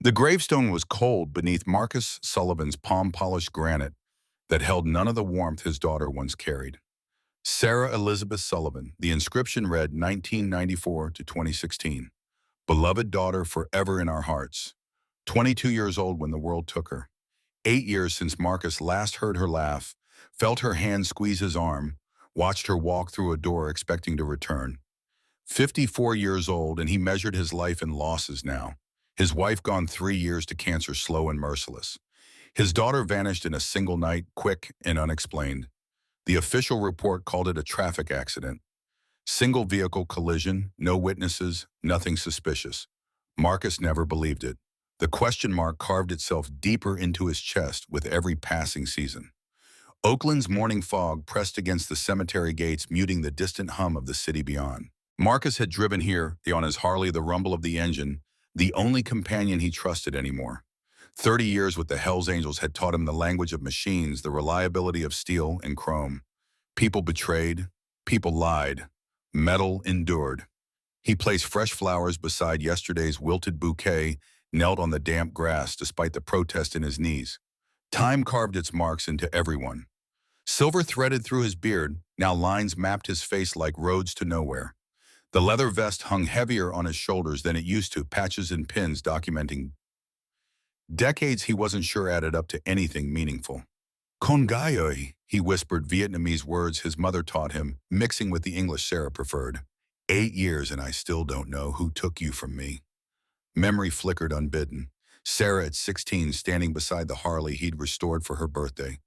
The gravestone was cold beneath Marcus Sullivan's palm-polished granite that held none of the warmth his daughter once carried. Sarah Elizabeth Sullivan. The inscription read 1994 to 2016. Beloved daughter forever in our hearts. 22 years old when the world took her. 8 years since Marcus last heard her laugh, felt her hand squeeze his arm, watched her walk through a door expecting to return. 54 years old, and he measured his life in losses now. His wife gone 3 years to cancer, slow and merciless. His daughter vanished in a single night, quick and unexplained. The official report called it a traffic accident. Single vehicle collision, no witnesses, nothing suspicious. Marcus never believed it. The question mark carved itself deeper into his chest with every passing season. Oakland's morning fog pressed against the cemetery gates, muting the distant hum of the city beyond. Marcus had driven here, on his Harley, the rumble of the engine, the only companion he trusted anymore. 30 years with the Hells Angels had taught him the language of machines, the reliability of steel and chrome. People betrayed, people lied, metal endured. He placed fresh flowers beside yesterday's wilted bouquet, knelt on the damp grass despite the protest in his knees. Time carved its marks into everyone. Silver threaded through his beard, now lines mapped his face like roads to nowhere. The leather vest hung heavier on his shoulders than it used to, patches and pins documenting decades he wasn't sure added up to anything meaningful. Con Gaioi, he whispered Vietnamese words his mother taught him, mixing with the English Sarah preferred. 8 years and I still don't know who took you from me. Memory flickered unbidden. Sarah at 16 standing beside the Harley he'd restored for her birthday.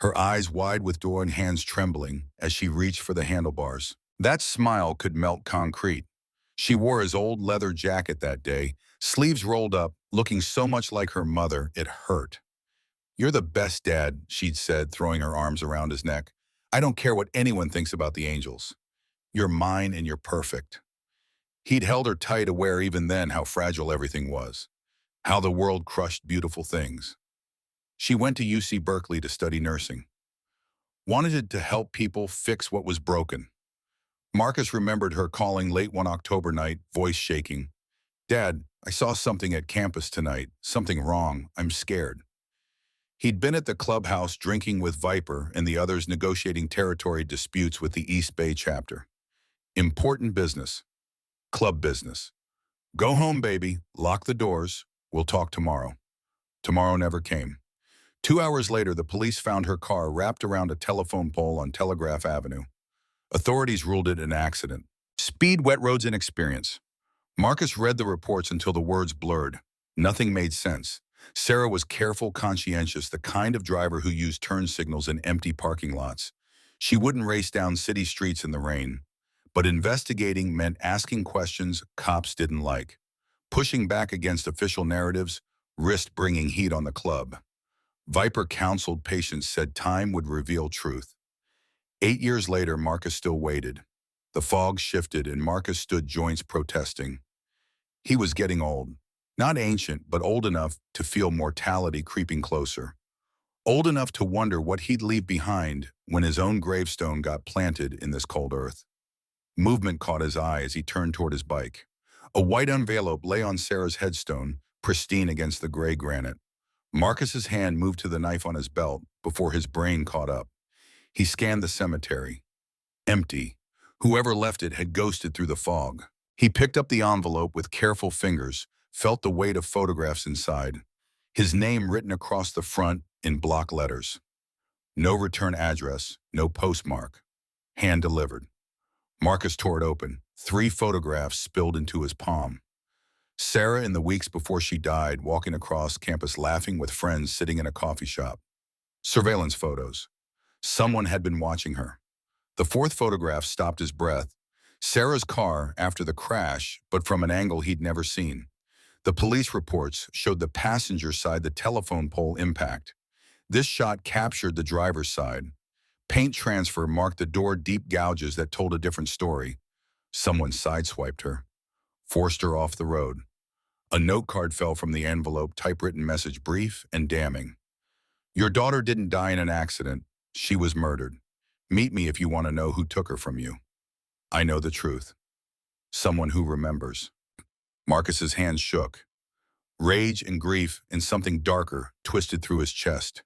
Her eyes wide with joy and hands trembling as she reached for the handlebars. That smile could melt concrete. She wore his old leather jacket that day, sleeves rolled up, looking so much like her mother, it hurt. You're the best dad, she'd said, throwing her arms around his neck. I don't care what anyone thinks about the Angels. You're mine and you're perfect. He'd held her tight, aware even then how fragile everything was, how the world crushed beautiful things. She went to UC Berkeley to study nursing. Wanted to help people fix what was broken. Marcus remembered her calling late one October night, voice shaking. Dad, I saw something at campus tonight, something wrong, I'm scared. He'd been at the clubhouse drinking with Viper and the others, negotiating territory disputes with the East Bay chapter. Important business. Club business. Go home, baby. Lock the doors. We'll talk tomorrow. Tomorrow never came. 2 hours later, the police found her car wrapped around a telephone pole on Telegraph Avenue. Authorities ruled it an accident. Speed, wet roads, inexperience. Marcus read the reports until the words blurred. Nothing made sense. Sarah was careful, conscientious, the kind of driver who used turn signals in empty parking lots. She wouldn't race down city streets in the rain. But investigating meant asking questions cops didn't like. Pushing back against official narratives risked bringing heat on the club. Viper counseled patients, said time would reveal truth. 8 years later, Marcus still waited. The fog shifted and Marcus stood, joints protesting. He was getting old. Not ancient, but old enough to feel mortality creeping closer. Old enough to wonder what he'd leave behind when his own gravestone got planted in this cold earth. Movement caught his eye as he turned toward his bike. A white envelope lay on Sarah's headstone, pristine against the gray granite. Marcus's hand moved to the knife on his belt before his brain caught up. He scanned the cemetery. Empty. Whoever left it had ghosted through the fog. He picked up the envelope with careful fingers, felt the weight of photographs inside. His name written across the front in block letters. No return address, no postmark. Hand delivered. Marcus tore it open. 3 photographs spilled into his palm. Sarah in the weeks before she died, walking across campus laughing with friends sitting in a coffee shop. Surveillance photos. Someone had been watching her. The 4th photograph stopped his breath. Sarah's car after the crash, but from an angle he'd never seen. The police reports showed the passenger side, the telephone pole impact. This shot captured the driver's side. Paint transfer marked the door, deep gouges that told a different story. Someone sideswiped her, forced her off the road. A note card fell from the envelope, typewritten message, brief and damning. Your daughter didn't die in an accident. She was murdered. Meet me if you want to know who took her from you. I know the truth. Someone who remembers. Marcus's hands shook. Rage and grief and something darker twisted through his chest.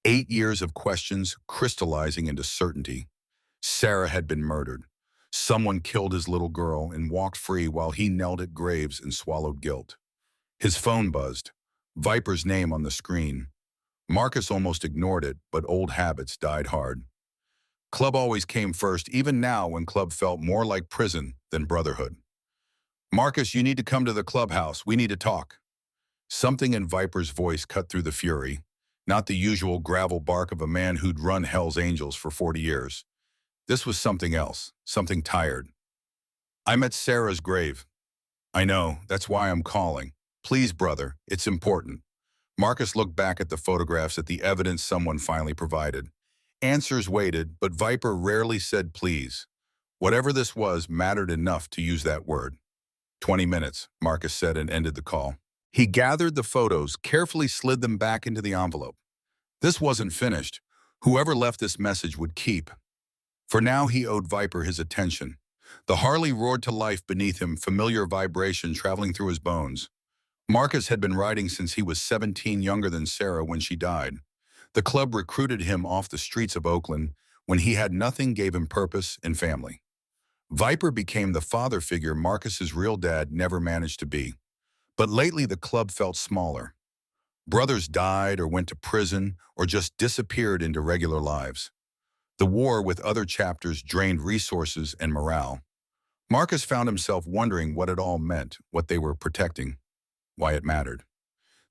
8 years of questions crystallizing into certainty. Sarah had been murdered. Someone killed his little girl and walked free while he knelt at graves and swallowed guilt. His phone buzzed. Viper's name on the screen. Marcus almost ignored it, but old habits died hard. Club always came first, even now when club felt more like prison than brotherhood. Marcus, you need to come to the clubhouse. We need to talk. Something in Viper's voice cut through the fury, not the usual gravel bark of a man who'd run Hell's Angels for 40 years. This was something else, something tired. I'm at Sarah's grave. I know, that's why I'm calling. Please, brother, it's important. Marcus looked back at the photographs at the evidence someone finally provided. Answers waited, but Viper rarely said please. Whatever this was mattered enough to use that word. 20 minutes, Marcus said and ended the call. He gathered the photos, carefully slid them back into the envelope. This wasn't finished. Whoever left this message would keep. For now, he owed Viper his attention. The Harley roared to life beneath him, familiar vibration traveling through his bones. Marcus had been riding since he was 17, younger than Sarah when she died. The club recruited him off the streets of Oakland when he had nothing, gave him purpose and family. Viper became the father figure Marcus's real dad never managed to be. But lately the club felt smaller. Brothers died or went to prison or just disappeared into regular lives. The war with other chapters drained resources and morale. Marcus found himself wondering what it all meant, what they were protecting, why it mattered.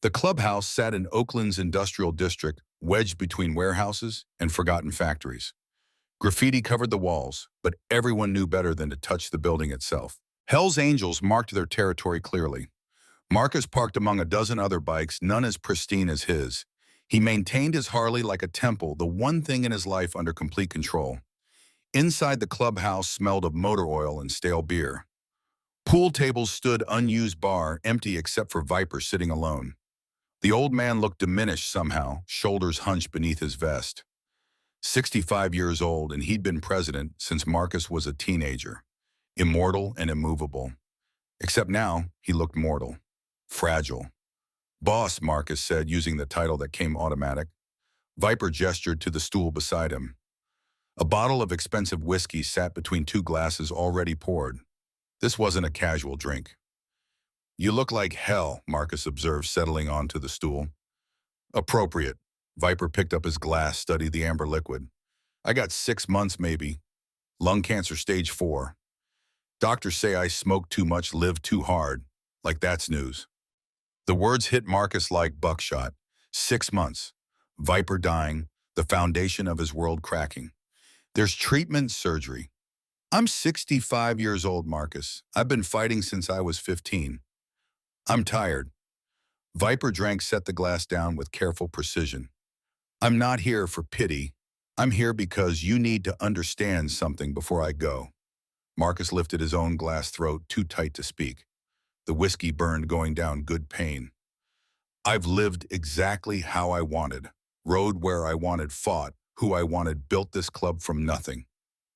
The clubhouse sat in Oakland's industrial district, wedged between warehouses and forgotten factories. Graffiti covered the walls, but everyone knew better than to touch the building itself. Hell's Angels marked their territory clearly. Marcus parked among a dozen other bikes, none as pristine as his. He maintained his Harley like a temple, the one thing in his life under complete control. Inside the clubhouse smelled of motor oil and stale beer. Pool tables stood unused bar, empty except for Viper sitting alone. The old man looked diminished somehow, shoulders hunched beneath his vest. 65 years old, and he'd been president since Marcus was a teenager. Immortal and immovable. Except now, he looked mortal. Fragile. Boss, Marcus said, using the title that came automatic. Viper gestured to the stool beside him. A bottle of expensive whiskey sat between two glasses already poured. This wasn't a casual drink. You look like hell, Marcus observed, settling onto the stool. Appropriate. Viper picked up his glass, studied the amber liquid. I got 6 months maybe. Lung cancer stage 4. Doctors say I smoked too much, lived too hard. Like that's news. The words hit Marcus like buckshot. 6 months. Viper dying, the foundation of his world cracking. There's treatment, surgery. I'm 65 years old, Marcus. I've been fighting since I was 15. I'm tired. Viper drank, set the glass down with careful precision. I'm not here for pity. I'm here because you need to understand something before I go. Marcus lifted his own glass, throat too tight to speak. The whiskey burned, going down, good pain. I've lived exactly how I wanted, rode where I wanted, fought who I wanted, built this club from nothing,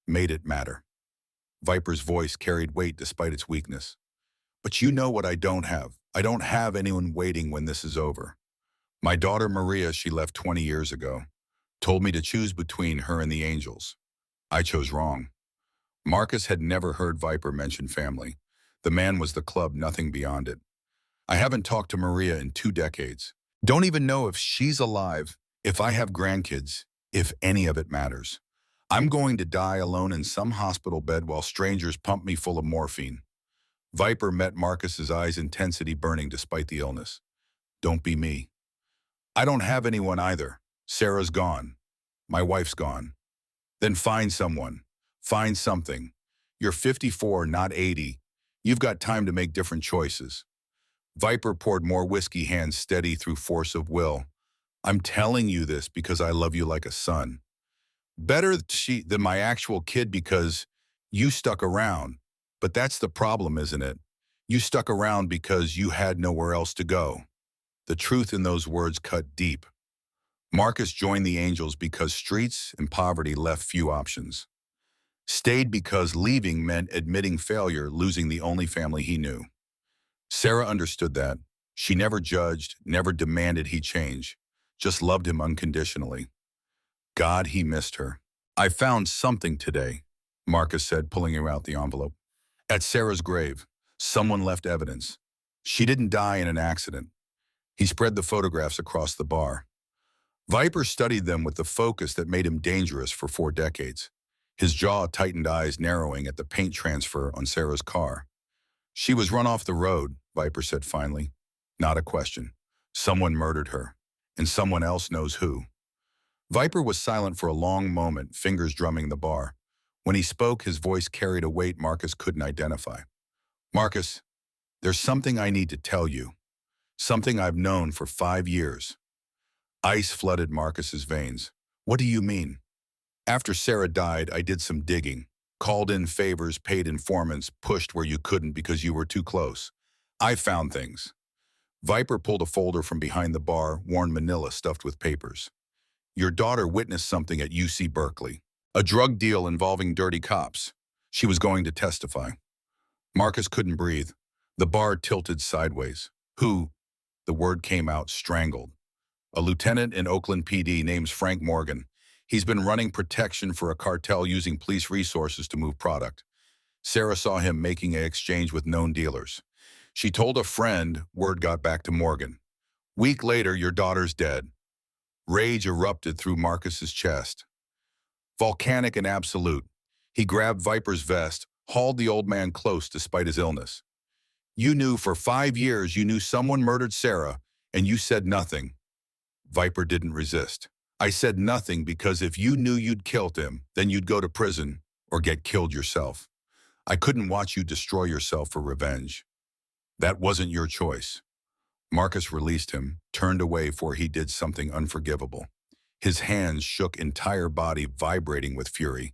made it matter. Viper's voice carried weight despite its weakness. But you know what I don't have. I don't have anyone waiting when this is over. My daughter Maria, she left 20 years ago, told me to choose between her and the Angels. I chose wrong. Marcus had never heard Viper mention family. The man was the club, nothing beyond it. I haven't talked to Maria in 2 decades. Don't even know if she's alive, if I have grandkids, if any of it matters. I'm going to die alone in some hospital bed while strangers pump me full of morphine. Viper met Marcus's eyes, intensity burning despite the illness. Don't be me. I don't have anyone either. Sarah's gone. My wife's gone. Then find someone. Find something. You're 54, not 80. You've got time to make different choices. Viper poured more whiskey, hands steady through force of will. I'm telling you this because I love you like a son. Better than my actual kid because you stuck around. But that's the problem, isn't it? You stuck around because you had nowhere else to go. The truth in those words cut deep. Marcus joined the Angels because streets and poverty left few options. Stayed because leaving meant admitting failure, losing the only family he knew. Sarah understood that. She never judged, never demanded he change, just loved him unconditionally. God, he missed her. I found something today, Marcus said, pulling out the envelope. At Sarah's grave, someone left evidence. She didn't die in an accident. He spread the photographs across the bar. Viper studied them with the focus that made him dangerous for 4 decades. His jaw tightened, eyes narrowing at the paint transfer on Sarah's car. She was run off the road, Viper said finally. Not a question. Someone murdered her, and someone else knows who. Viper was silent for a long moment, fingers drumming the bar. When he spoke, his voice carried a weight Marcus couldn't identify. Marcus, there's something I need to tell you. Something I've known for 5 years. Ice flooded Marcus's veins. What do you mean? After Sarah died, I did some digging. Called in favors, paid informants, pushed where you couldn't because you were too close. I found things. Viper pulled a folder from behind the bar, worn manila stuffed with papers. Your daughter witnessed something at UC Berkeley. A drug deal involving dirty cops. She was going to testify. Marcus couldn't breathe. The bar tilted sideways. Who? The word came out strangled. A lieutenant in Oakland PD named Frank Morgan. He's been running protection for a cartel using police resources to move product. Sarah saw him making an exchange with known dealers. She told a friend, word got back to Morgan. Week later, your daughter's dead. Rage erupted through Marcus's chest. Volcanic and absolute. He grabbed Viper's vest, hauled the old man close despite his illness. You knew for 5 years you knew someone murdered Sarah, and you said nothing. Viper didn't resist. I said nothing because if you knew you'd killed him, then you'd go to prison or get killed yourself. I couldn't watch you destroy yourself for revenge. That wasn't your choice. Marcus released him, turned away for he did something unforgivable. His hands shook, entire body vibrating with fury.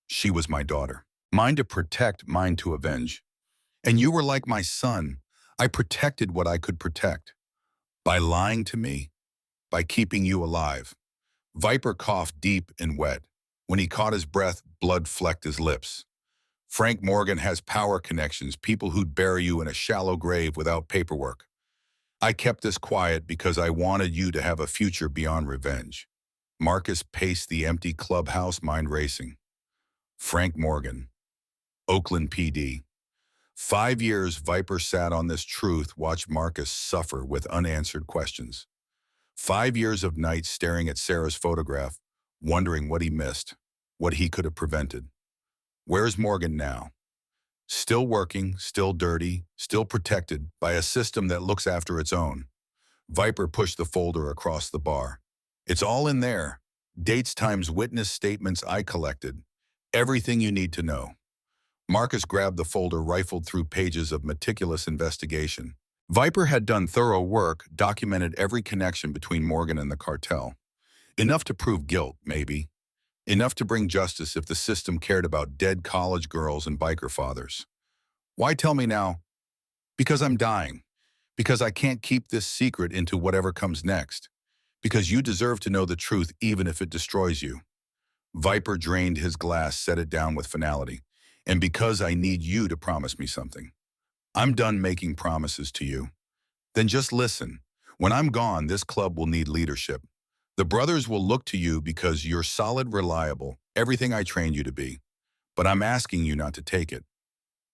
She was my daughter. Mine to protect, mine to avenge. And you were like my son. I protected what I could protect. By lying to me, by keeping you alive. Viper coughed deep and wet. When he caught his breath, blood flecked his lips. Frank Morgan has power connections, people who'd bury you in a shallow grave without paperwork. I kept this quiet because I wanted you to have a future beyond revenge. Marcus paced the empty clubhouse, mind racing. Frank Morgan, Oakland PD. 5 years Viper sat on this truth, watched Marcus suffer with unanswered questions. 5 years of nights staring at Sarah's photograph, wondering what he missed, what he could have prevented. Where's Morgan now? Still working, still dirty, still protected by a system that looks after its own. Viper pushed the folder across the bar. It's all in there. Dates, times, witness statements I collected. Everything you need to know. Marcus grabbed the folder, rifled through pages of meticulous investigation. Viper had done thorough work, documented every connection between Morgan and the cartel. Enough to prove guilt, maybe. Enough to bring justice if the system cared about dead college girls and biker fathers. Why tell me now? Because I'm dying. Because I can't keep this secret into whatever comes next. Because you deserve to know the truth even if it destroys you. Viper drained his glass, set it down with finality. And because I need you to promise me something. I'm done making promises to you. Then just listen. When I'm gone, this club will need leadership. The brothers will look to you because you're solid, reliable, everything I trained you to be. But I'm asking you not to take it.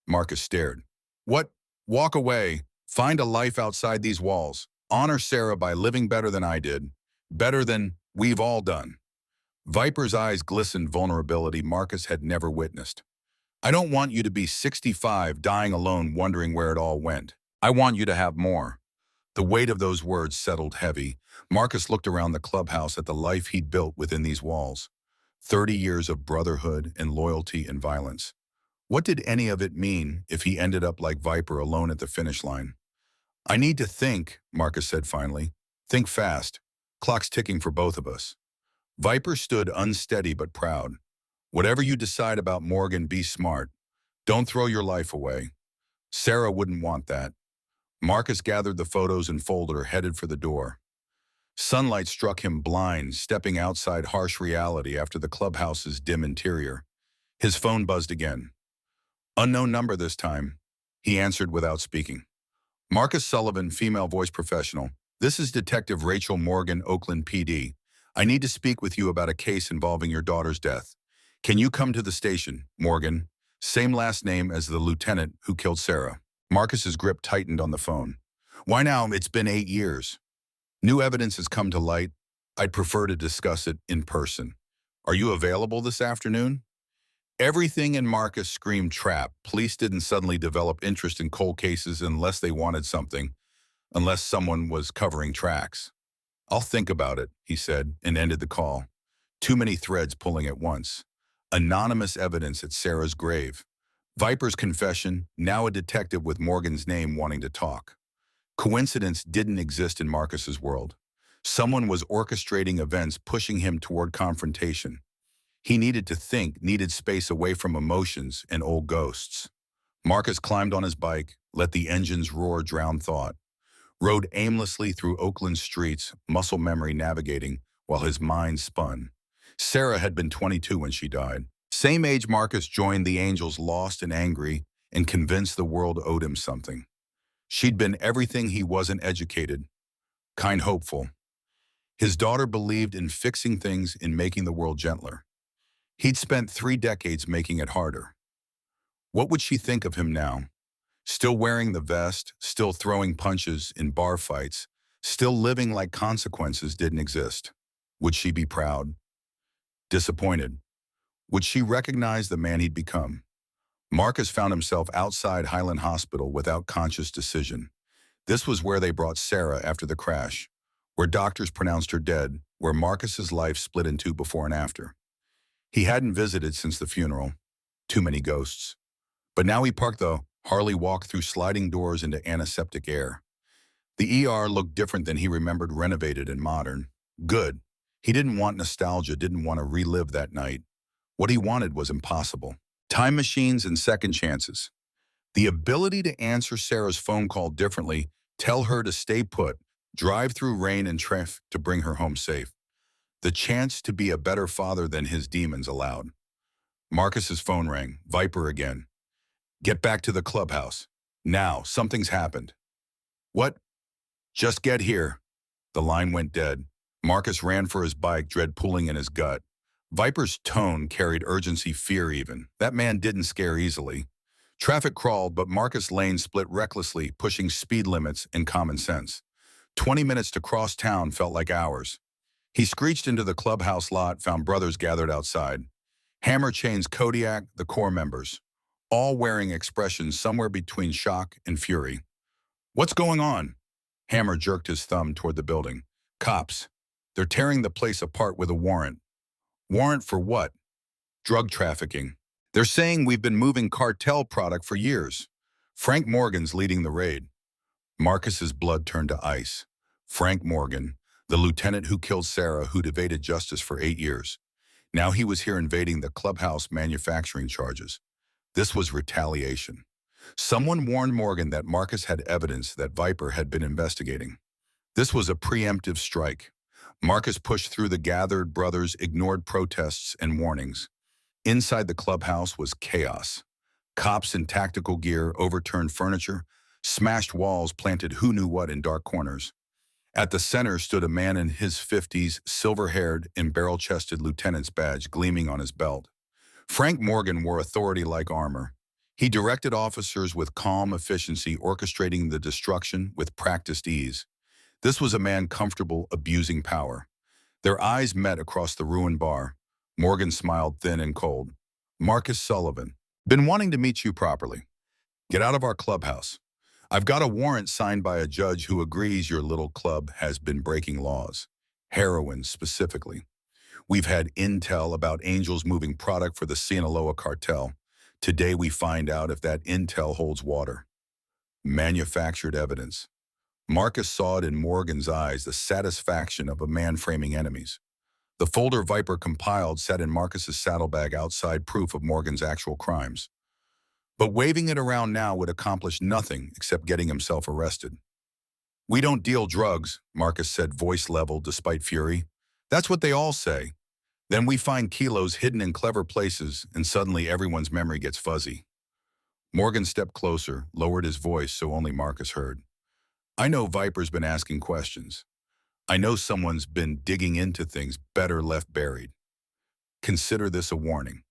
Marcus stared. What? Walk away. Find a life outside these walls. Honor Sarah by living better than I did. Better than we've all done. Viper's eyes glistened vulnerability Marcus had never witnessed. I don't want you to be 65, dying alone, wondering where it all went. I want you to have more. The weight of those words settled heavy. Marcus looked around the clubhouse at the life he'd built within these walls. 30 years of brotherhood and loyalty and violence. What did any of it mean if he ended up like Viper, alone at the finish line? I need to think, Marcus said finally. Think fast. Clock's ticking for both of us. Viper stood unsteady but proud. Whatever you decide about Morgan, be smart. Don't throw your life away. Sarah wouldn't want that. Marcus gathered the photos and folder, headed for the door. Sunlight struck him blind, stepping outside harsh reality after the clubhouse's dim interior. His phone buzzed again. Unknown number this time. He answered without speaking. Marcus Sullivan, female voice professional. This is Detective Rachel Morgan, Oakland PD. I need to speak with you about a case involving your daughter's death. Can you come to the station, Morgan? Same last name as the lieutenant who killed Sarah. Marcus's grip tightened on the phone. Why now? It's been 8 years. New evidence has come to light. I'd prefer to discuss it in person. Are you available this afternoon? Everything in Marcus screamed trap. Police didn't suddenly develop interest in cold cases unless they wanted something, unless someone was covering tracks. I'll think about it, he said, and ended the call. Too many threads pulling at once. Anonymous evidence at Sarah's grave. Viper's confession, now a detective with Morgan's name wanting to talk. Coincidence didn't exist in Marcus's world. Someone was orchestrating events, pushing him toward confrontation. He needed to think, needed space away from emotions and old ghosts. Marcus climbed on his bike, let the engine's roar drown thought. Rode aimlessly through Oakland streets, muscle memory navigating, while his mind spun. Sarah had been 22 when she died. Same age Marcus joined the Angels, lost and angry, and convinced the world owed him something. She'd been everything he wasn't: educated, kind, hopeful. His daughter believed in fixing things, in making the world gentler. He'd spent 3 decades making it harder. What would she think of him now? Still wearing the vest, still throwing punches in bar fights, still living like consequences didn't exist. Would she be proud? Disappointed? Would she recognize the man he'd become? Marcus found himself outside Highland Hospital without conscious decision. This was where they brought Sarah after the crash, where doctors pronounced her dead, where Marcus's life split in two before and after. He hadn't visited since the funeral. Too many ghosts. But now he parked the Harley, walked through sliding doors into antiseptic air. The ER looked different than he remembered, renovated and modern. Good. He didn't want nostalgia, didn't want to relive that night. What he wanted was impossible. Time machines and second chances. The ability to answer Sarah's phone call differently, tell her to stay put, drive through rain and traffic to bring her home safe. The chance to be a better father than his demons allowed. Marcus's phone rang. Viper again. Get back to the clubhouse. Now, something's happened. What? Just get here. The line went dead. Marcus ran for his bike, dread pulling in his gut. Viper's tone carried urgency, fear even. That man didn't scare easily. Traffic crawled, but Marcus' lane split recklessly, pushing speed limits and common sense. 20 minutes to cross town felt like hours. He screeched into the clubhouse lot, found brothers gathered outside. Hammer Chain's Kodiak, the core members, all wearing expressions somewhere between shock and fury. What's going on? Hammer jerked his thumb toward the building. Cops. They're tearing the place apart with a warrant. Warrant for what? Drug trafficking. They're saying we've been moving cartel product for years. Frank Morgan's leading the raid. Marcus's blood turned to ice. Frank Morgan, the lieutenant who killed Sarah, who'd evaded justice for 8 years. Now he was here invading the clubhouse, manufacturing charges. This was retaliation. Someone warned Morgan that Marcus had evidence that Viper had been investigating. This was a preemptive strike. Marcus pushed through the gathered brothers, ignored protests and warnings. Inside the clubhouse was chaos. Cops in tactical gear overturned furniture, smashed walls, planted who knew what in dark corners. At the center stood a man in his 50s, silver-haired and barrel-chested lieutenant's badge gleaming on his belt. Frank Morgan wore authority-like armor. He directed officers with calm efficiency, orchestrating the destruction with practiced ease. This was a man comfortable abusing power. Their eyes met across the ruined bar. Morgan smiled, thin and cold. Marcus Sullivan. Been wanting to meet you properly. Get out of our clubhouse. I've got a warrant signed by a judge who agrees your little club has been breaking laws. Heroin, specifically. We've had intel about Angels moving product for the Sinaloa cartel. Today we find out if that intel holds water. Manufactured evidence. Marcus saw it in Morgan's eyes, the satisfaction of a man framing enemies. The folder Viper compiled sat in Marcus's saddlebag outside, proof of Morgan's actual crimes. But waving it around now would accomplish nothing except getting himself arrested. We don't deal drugs, Marcus said, voice level despite fury. That's what they all say. Then we find kilos hidden in clever places, and suddenly everyone's memory gets fuzzy. Morgan stepped closer, lowered his voice so only Marcus heard. I know Viper's been asking questions. I know someone's been digging into things better left buried. Consider this a warning.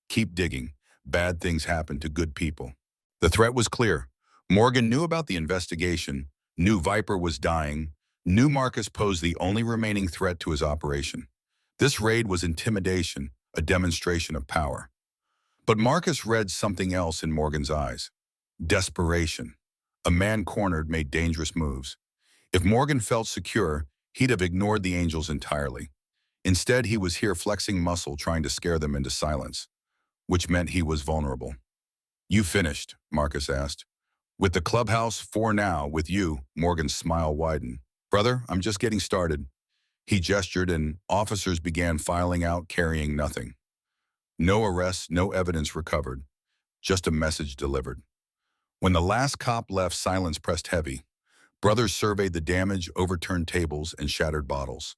Keep digging. Bad things happen to good people. The threat was clear. Morgan knew about the investigation, knew Viper was dying, knew Marcus posed the only remaining threat to his operation. This raid was intimidation, a demonstration of power. But Marcus read something else in Morgan's eyes. Desperation. A man cornered made dangerous moves. If Morgan felt secure, he'd have ignored the angels entirely. Instead, he was here flexing muscle trying to scare them into silence, which meant he was vulnerable. "You finished?" Marcus asked. "With the clubhouse, for now. With you," Morgan's smile widened. "Brother, I'm just getting started." He gestured and officers began filing out carrying nothing. No arrests, no evidence recovered, just a message delivered. When the last cop left, silence pressed heavy. Brothers surveyed the damage, overturned tables, and shattered bottles.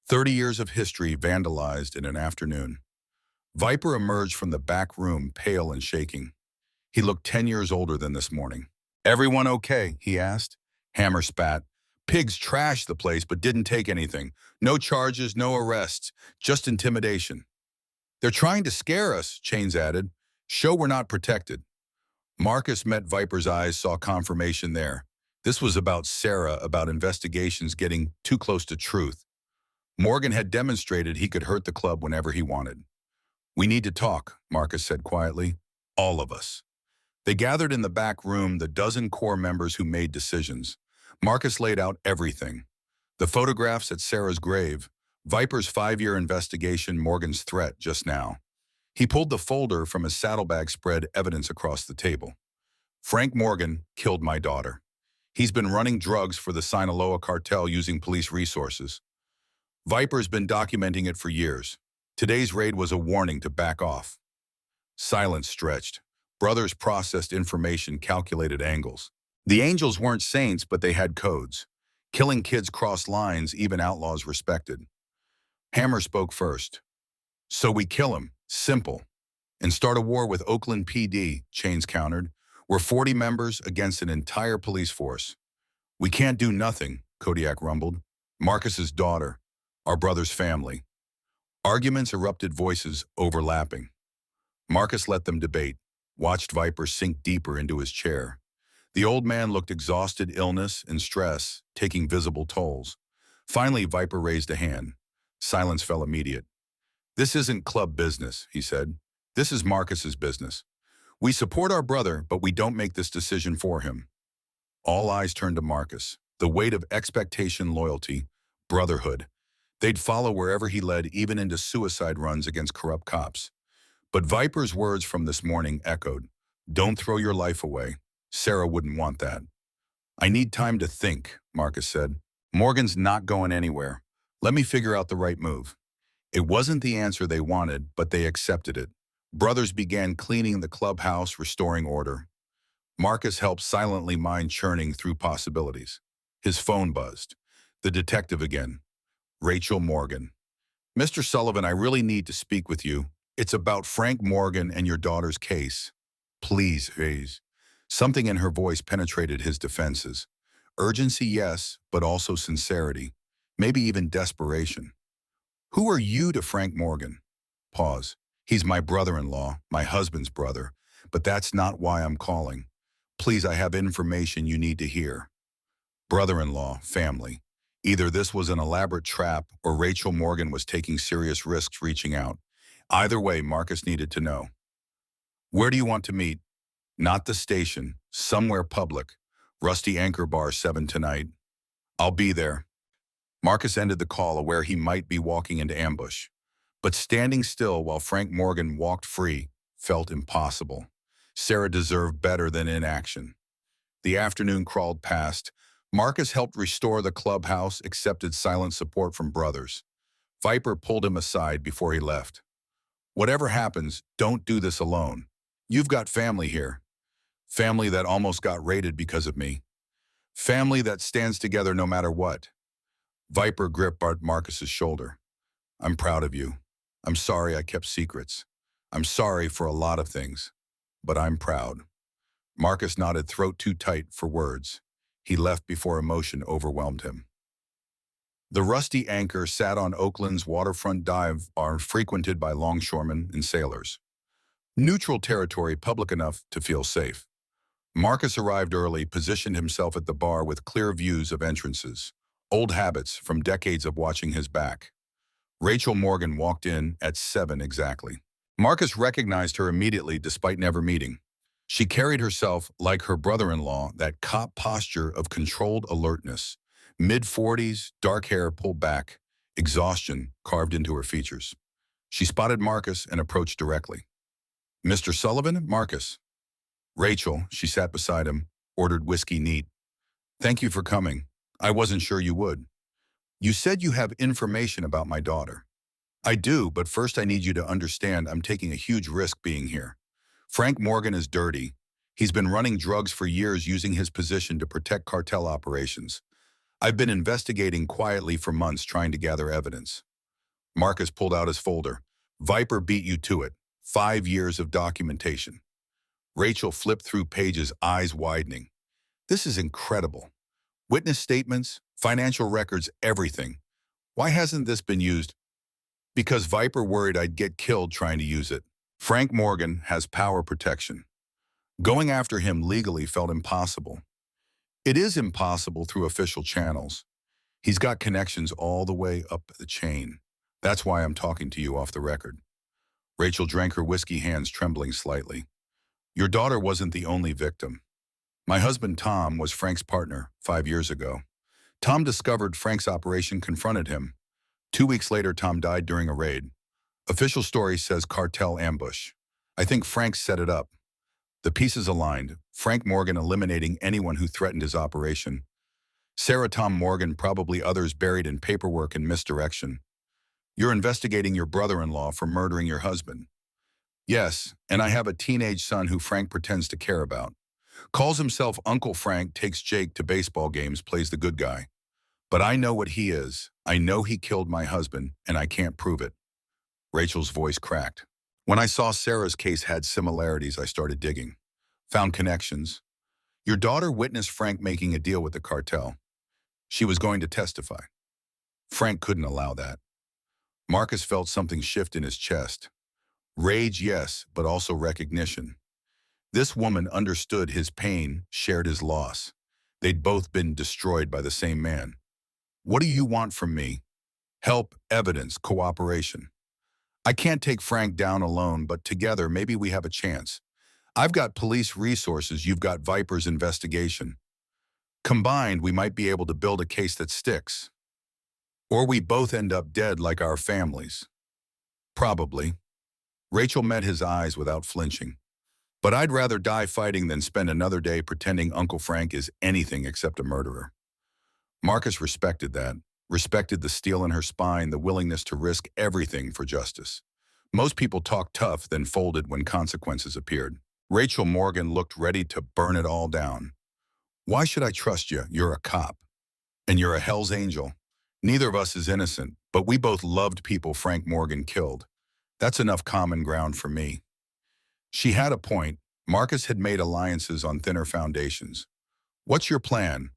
30 years of history vandalized in an afternoon. Viper emerged from the back room, pale and shaking. He looked 10 years older than this morning. "Everyone okay?" he asked. Hammer spat. "Pigs trashed the place but didn't take anything. No charges, no arrests, just intimidation." "They're trying to scare us," Chains added. "Show we're not protected." Marcus met Viper's eyes, saw confirmation there. This was about Sarah, about investigations getting too close to truth. Morgan had demonstrated he could hurt the club whenever he wanted. "We need to talk," Marcus said quietly. "All of us." They gathered in the back room, the dozen core members who made decisions. Marcus laid out everything. The photographs at Sarah's grave, Viper's 5-year investigation, Morgan's threat just now. He pulled the folder from his saddlebag, spread evidence across the table. "Frank Morgan killed my daughter. He's been running drugs for the Sinaloa cartel using police resources. Viper's been documenting it for years. Today's raid was a warning to back off." Silence stretched. Brothers processed information, calculated angles. The angels weren't saints, but they had codes. Killing kids crossed lines, even outlaws respected. Hammer spoke first. "So we kill him. Simple. And start a war with Oakland PD," Chains countered. "We're 40 members against an entire police force." "We can't do nothing," Kodiak rumbled. "Marcus's daughter. Our brother's family." Arguments erupted, voices overlapping. Marcus let them debate, watched Viper sink deeper into his chair. The old man looked exhausted, illness and stress taking visible tolls. Finally, Viper raised a hand. Silence fell immediate. "This isn't club business," he said. "This is Marcus's business. We support our brother, but we don't make this decision for him." All eyes turned to Marcus. The weight of expectation, loyalty, brotherhood. They'd follow wherever he led, even into suicide runs against corrupt cops. But Viper's words from this morning echoed. "Don't throw your life away. Sarah wouldn't want that." "I need time to think," Marcus said. "Morgan's not going anywhere. Let me figure out the right move." It wasn't the answer they wanted, but they accepted it. Brothers began cleaning the clubhouse, restoring order. Marcus helped silently, mind churning through possibilities. His phone buzzed. The detective again. "Rachel Morgan." "Mr. Sullivan, I really need to speak with you. It's about Frank Morgan and your daughter's case." "Please, Hayes." Something in her voice penetrated his defenses. Urgency, yes, but also sincerity. Maybe even desperation. "Who are you to Frank Morgan?" Pause. "He's my brother-in-law, my husband's brother, but that's not why I'm calling. Please, I have information you need to hear." Brother-in-law, family. Either this was an elaborate trap or Rachel Morgan was taking serious risks reaching out. Either way, Marcus needed to know. "Where do you want to meet?" "Not the station. Somewhere public. Rusty Anchor Bar, 7 tonight." "I'll be there." Marcus ended the call, aware he might be walking into ambush. But standing still while Frank Morgan walked free felt impossible. Sarah deserved better than inaction. The afternoon crawled past. Marcus helped restore the clubhouse, accepted silent support from brothers. Viper pulled him aside before he left. "Whatever happens, don't do this alone. You've got family here. Family that almost got raided because of me. Family that stands together no matter what." Viper gripped Marcus's shoulder. "I'm proud of you. I'm sorry I kept secrets. I'm sorry for a lot of things, but I'm proud." Marcus nodded, throat too tight for words. He left before emotion overwhelmed him. The rusty anchor sat on Oakland's waterfront dive bar frequented by longshoremen and sailors. Neutral territory public enough to feel safe. Marcus arrived early, positioned himself at the bar with clear views of entrances. Old habits from decades of watching his back. Rachel Morgan walked in at 7 exactly. Marcus recognized her immediately despite never meeting. She carried herself like her brother-in-law, that cop posture of controlled alertness. Mid-40s, dark hair pulled back, exhaustion carved into her features. She spotted Marcus and approached directly. "Mr. Sullivan, Marcus." Rachel, she sat beside him, ordered whiskey neat. "Thank you for coming. I wasn't sure you would. You said you have information about my daughter." "I do, but first I need you to understand I'm taking a huge risk being here. Frank Morgan is dirty. He's been running drugs for years using his position to protect cartel operations. I've been investigating quietly for months trying to gather evidence." Marcus pulled out his folder. "Viper beat you to it. 5 years of documentation." Rachel flipped through pages, eyes widening. "This is incredible. Witness statements, financial records, everything. Why hasn't this been used?" "Because Viper worried I'd get killed trying to use it. Frank Morgan has power protection. Going after him legally felt impossible. It is impossible through official channels. He's got connections all the way up the chain. That's why I'm talking to you off the record." Rachel drank her whiskey, hands trembling slightly. "Your daughter wasn't the only victim. My husband Tom was Frank's partner 5 years ago. Tom discovered Frank's operation, confronted him. 2 weeks later, Tom died during a raid. Official story says cartel ambush. I think Frank set it up. The pieces aligned, Frank Morgan eliminating anyone who threatened his operation. Sarah Tom Morgan, probably others buried in paperwork and misdirection. You're investigating your brother-in-law for murdering your husband." "Yes, and I have a teenage son who Frank pretends to care about. Calls himself Uncle Frank, takes Jake to baseball games, plays the good guy. But I know what he is. I know he killed my husband, and I can't prove it." Rachel's voice cracked. "When I saw Sarah's case had similarities, I started digging. Found connections. Your daughter witnessed Frank making a deal with the cartel. She was going to testify. Frank couldn't allow that." Marcus felt something shift in his chest. Rage, yes, but also recognition. This woman understood his pain, shared his loss. They'd both been destroyed by the same man. "What do you want from me?" "Help, evidence, cooperation. I can't take Frank down alone, but together maybe we have a chance. I've got police resources, you've got Viper's investigation. Combined, we might be able to build a case that sticks. Or we both end up dead like our families." "Probably." Rachel met his eyes without flinching. "But I'd rather die fighting than spend another day pretending Uncle Frank is anything except a murderer." Marcus respected that, respected the steel in her spine, the willingness to risk everything for justice. Most people talked tough, then folded when consequences appeared. Rachel Morgan looked ready to burn it all down. "Why should I trust you? You're a cop. And you're a Hell's Angel. Neither of us is innocent, but we both loved people Frank Morgan killed. That's enough common ground for me." She had a point. Marcus had made alliances on thinner foundations. "What's your plan?"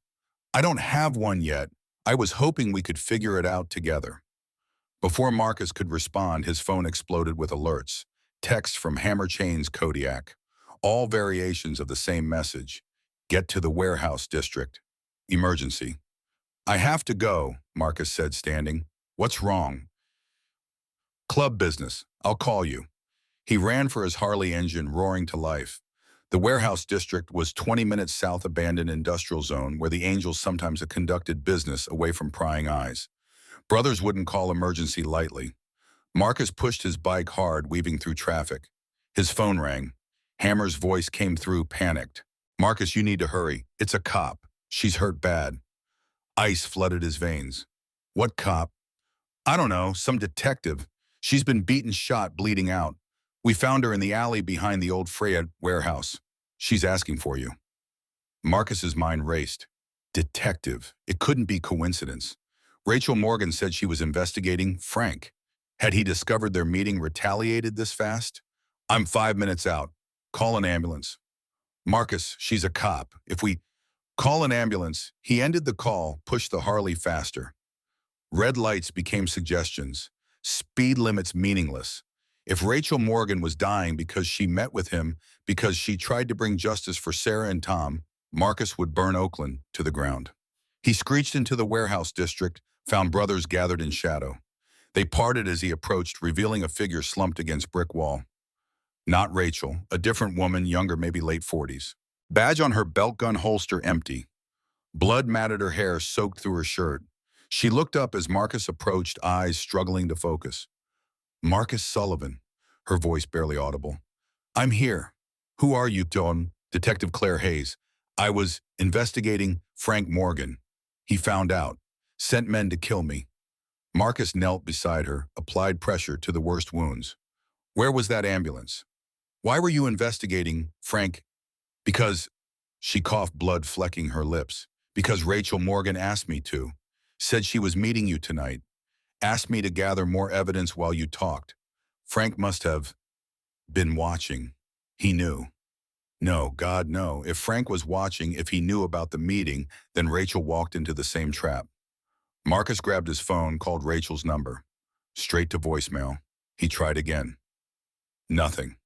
"I don't have one yet. I was hoping we could figure it out together." Before Marcus could respond, his phone exploded with alerts. Texts from Hammer Chains Kodiak. All variations of the same message. "Get to the warehouse district. Emergency." "I have to go," Marcus said, standing. "What's wrong?" "Club business. I'll call you." He ran for his Harley engine, roaring to life. The warehouse district was 20 minutes south abandoned industrial zone where the Angels sometimes conducted business away from prying eyes. Brothers wouldn't call emergency lightly. Marcus pushed his bike hard, weaving through traffic. His phone rang. Hammer's voice came through, panicked. "Marcus, you need to hurry. It's a cop. She's hurt bad." Ice flooded his veins. "What cop?" "I don't know, some detective. She's been beaten, shot, bleeding out. We found her in the alley behind the old Freya warehouse. She's asking for you." Marcus's mind raced. Detective. It couldn't be coincidence. Rachel Morgan said she was investigating Frank. Had he discovered their meeting, retaliated this fast? "I'm 5 minutes out. Call an ambulance." "Marcus, she's a cop. If we..." Call an ambulance. He ended the call, pushed the Harley faster. Red lights became suggestions. Speed limits meaningless. If Rachel Morgan was dying because she met with him, because she tried to bring justice for Sarah and Tom, Marcus would burn Oakland to the ground. He screeched into the warehouse district, found brothers gathered in shadow. They parted as he approached, revealing a figure slumped against brick wall. Not Rachel, a different woman, younger, maybe late 40s. Badge on her belt, gun holster empty. Blood matted her hair, soaked through her shirt. She looked up as Marcus approached, eyes struggling to focus. Marcus Sullivan, her voice barely audible. I'm here. Who are you, Don? Detective Claire Hayes. I was investigating Frank Morgan. He found out. Sent men to kill me. Marcus knelt beside her, applied pressure to the worst wounds. Where was that ambulance? Why were you investigating Frank? Because, she coughed, blood flecking her lips. Because Rachel Morgan asked me to. Said she was meeting you tonight. Asked me to gather more evidence while you talked. Frank must have been watching. He knew. No, God, no. If Frank was watching, if he knew about the meeting, then Rachel walked into the same trap. Marcus grabbed his phone, called Rachel's number. Straight to voicemail. He tried again. Nothing.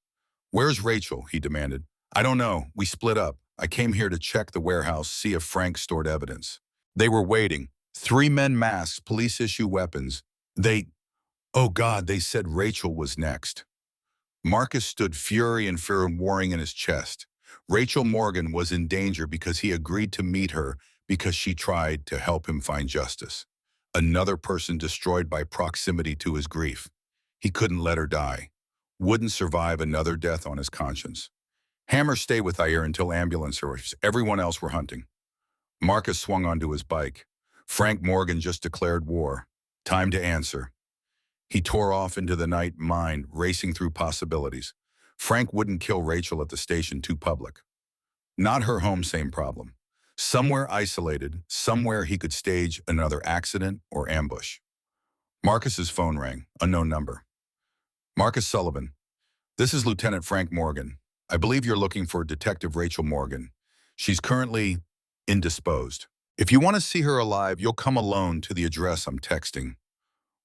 Where's Rachel? He demanded. I don't know. We split up. I came here to check the warehouse, see if Frank stored evidence. They were waiting. 3 men masked, police-issue weapons. Oh God, they said Rachel was next. Marcus stood, fury and fear warring in his chest. Rachel Morgan was in danger because he agreed to meet her, because she tried to help him find justice. Another person destroyed by proximity to his grief. He couldn't let her die. Wouldn't survive another death on his conscience. Hammer, stay with Ayer until ambulance arrives. Everyone else were hunting. Marcus swung onto his bike. Frank Morgan just declared war. Time to answer. He tore off into the night, mind racing through possibilities. Frank wouldn't kill Rachel at the station, too public. Not her home, same problem. Somewhere isolated, somewhere he could stage another accident or ambush. Marcus's phone rang, unknown number. Marcus Sullivan. This is Lieutenant Frank Morgan. I believe you're looking for Detective Rachel Morgan. She's currently indisposed. If you want to see her alive, you'll come alone to the address I'm texting.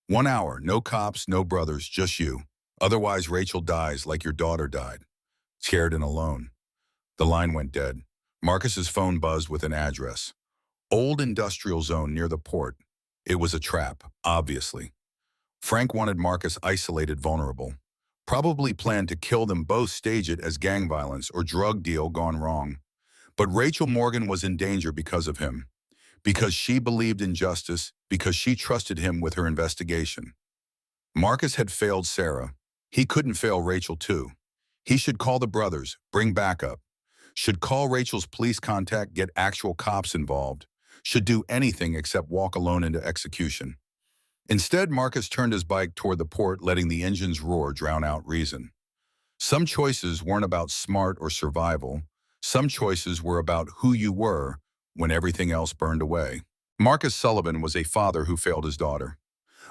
1 hour, no cops, no brothers, just you. Otherwise, Rachel dies like your daughter died. Scared and alone. The line went dead. Marcus's phone buzzed with an address. Old industrial zone near the port. It was a trap, obviously. Frank wanted Marcus isolated, vulnerable. Probably planned to kill them both, stage it as gang violence or drug deal gone wrong. But Rachel Morgan was in danger because of him. Because she believed in justice, because she trusted him with her investigation. Marcus had failed Sarah. He couldn't fail Rachel too. He should call the brothers, bring backup. Should call Rachel's police contact, get actual cops involved. Should do anything except walk alone into execution. Instead, Marcus turned his bike toward the port, letting the engine's roar drown out reason. Some choices weren't about smart or survival. Some choices were about who you were when everything else burned away. Marcus Sullivan was a father who failed his daughter,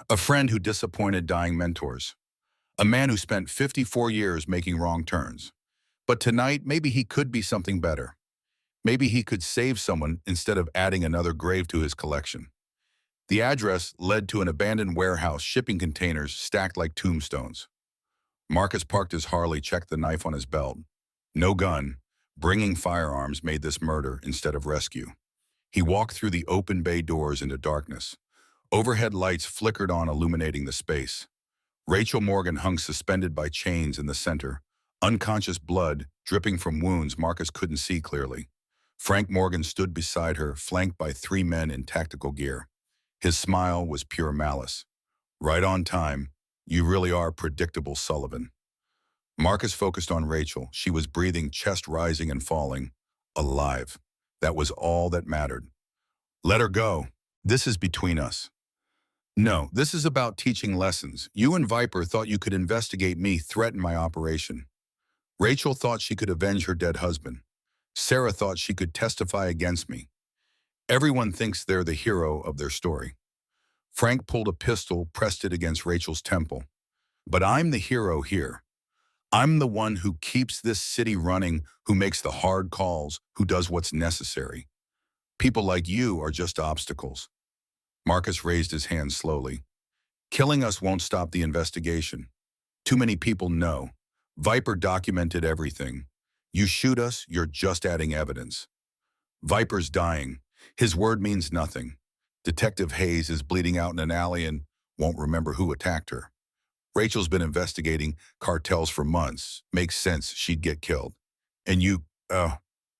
a friend who disappointed dying mentors, a man who spent 54 years making wrong turns. But tonight, maybe he could be something better. Maybe he could save someone instead of adding another grave to his collection. The address led to an abandoned warehouse, shipping containers stacked like tombstones. Marcus parked his Harley, checked the knife on his belt. No gun. Bringing firearms made this murder instead of rescue. He walked through the open bay doors into darkness. Overhead lights flickered on, illuminating the space. Rachel Morgan hung suspended by chains in the center, unconscious, blood dripping from wounds Marcus couldn't see clearly. Frank Morgan stood beside her, flanked by 3 men in tactical gear. His smile was pure malice. Right on time. You really are predictable, Sullivan. Marcus focused on Rachel. She was breathing, chest rising and falling. Alive. That was all that mattered. Let her go. This is between us. No, this is about teaching lessons. You and Viper thought you could investigate me, threaten my operation. Rachel thought she could avenge her dead husband. Sarah thought she could testify against me. Everyone thinks they're the hero of their story. Frank pulled a pistol, pressed it against Rachel's temple. But I'm the hero here. I'm the one who keeps this city running, who makes the hard calls, who does what's necessary. People like you are just obstacles. Marcus raised his hand slowly. Killing us won't stop the investigation. Too many people know. Viper documented everything. You shoot us, you're just adding evidence. Viper's dying. His word means nothing. Detective Hayes is bleeding out in an alley and won't remember who attacked her. Rachel's been investigating cartels for months. Makes sense she'd get killed. And you,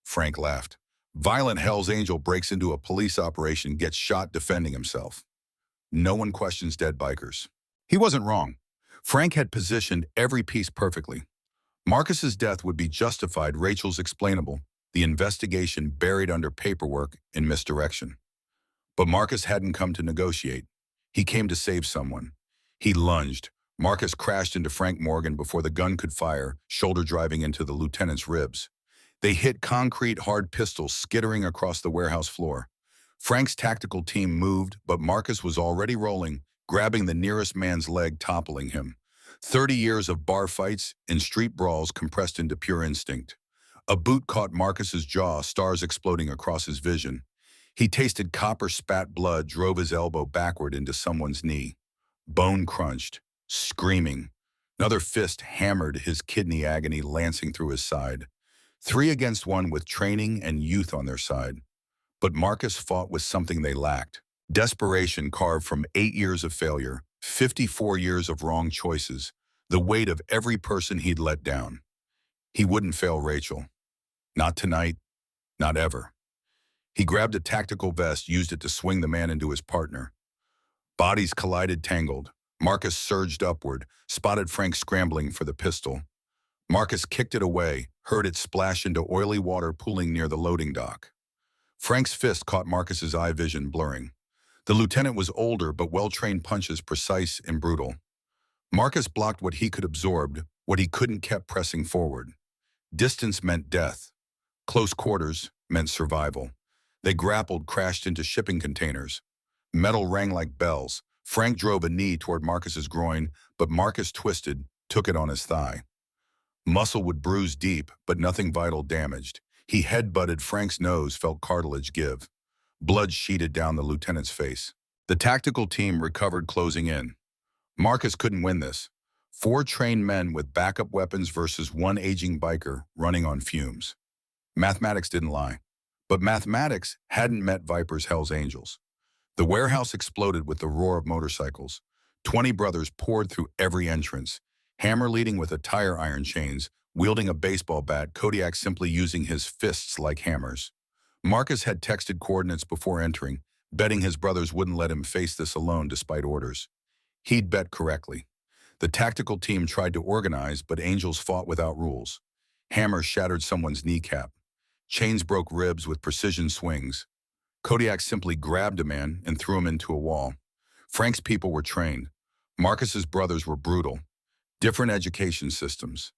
Frank laughed. Violent Hell's Angel breaks into a police operation, gets shot defending himself. No one questions dead bikers. He wasn't wrong. Frank had positioned every piece perfectly. Marcus's death would be justified, Rachel's explainable, the investigation buried under paperwork and misdirection. But Marcus hadn't come to negotiate. He came to save someone. He lunged. Marcus crashed into Frank Morgan before the gun could fire, shoulder driving into the lieutenant's ribs. They hit concrete, hard pistols skittering across the warehouse floor. Frank's tactical team moved, but Marcus was already rolling, grabbing the nearest man's leg, toppling him. 30 years of bar fights and street brawls compressed into pure instinct. A boot caught Marcus's jaw, stars exploding across his vision. He tasted copper spat blood, drove his elbow backward into someone's knee. Bone crunched, screaming. Another fist hammered, his kidney agony lancing through his side. 3 against 1 with training and youth on their side. But Marcus fought with something they lacked. Desperation carved from 8 years of failure, 54 years of wrong choices, the weight of every person he'd let down. He wouldn't fail Rachel. Not tonight, not ever. He grabbed a tactical vest, used it to swing the man into his partner. Bodies collided, tangled. Marcus surged upward, spotted Frank scrambling for the pistol. Marcus kicked it away, heard it splash into oily water pooling near the loading dock. Frank's fist caught Marcus's eye vision blurring. The lieutenant was older, but well-trained punches precise and brutal. Marcus blocked what he could absorb, what he couldn't kept pressing forward. Distance meant death. Close quarters meant survival. They grappled, crashed into shipping containers. Metal rang like bells. Frank drove a knee toward Marcus's groin, but Marcus twisted, took it on his thigh. Muscle would bruise deep, but nothing vital damaged. He head-butted Frank's nose, felt cartilage give. Blood sheeted down the lieutenant's face. The tactical team recovered, closing in. Marcus couldn't win this. 4 trained men with backup weapons versus 1 aging biker running on fumes. Mathematics didn't lie. But mathematics hadn't met Viper's Hell's Angels. The warehouse exploded with the roar of motorcycles. 20 brothers poured through every entrance. Hammer leading with a tire iron chains, wielding a baseball bat, Kodiak simply using his fists like hammers. Marcus had texted coordinates before entering, betting his brothers wouldn't let him face this alone despite orders. He'd bet correctly. The tactical team tried to organize, but Angels fought without rules. Hammer shattered someone's kneecap. Chains broke ribs with precision swings. Kodiak simply grabbed a man and threw him into a wall. Frank's people were trained. Marcus's brothers were brutal. Different education systems.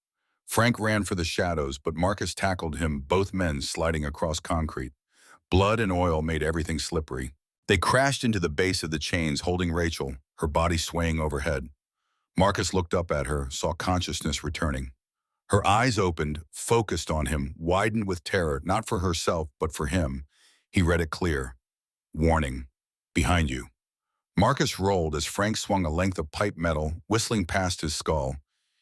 Frank ran for the shadows, but Marcus tackled him, both men sliding across concrete. Blood and oil made everything slippery. They crashed into the base of the chains, holding Rachel, her body swaying overhead. Marcus looked up at her, saw consciousness returning. Her eyes opened, focused on him, widened with terror, not for herself, but for him. He read it clear. Warning. Behind you. Marcus rolled as Frank swung a length of pipe metal, whistling past his skull.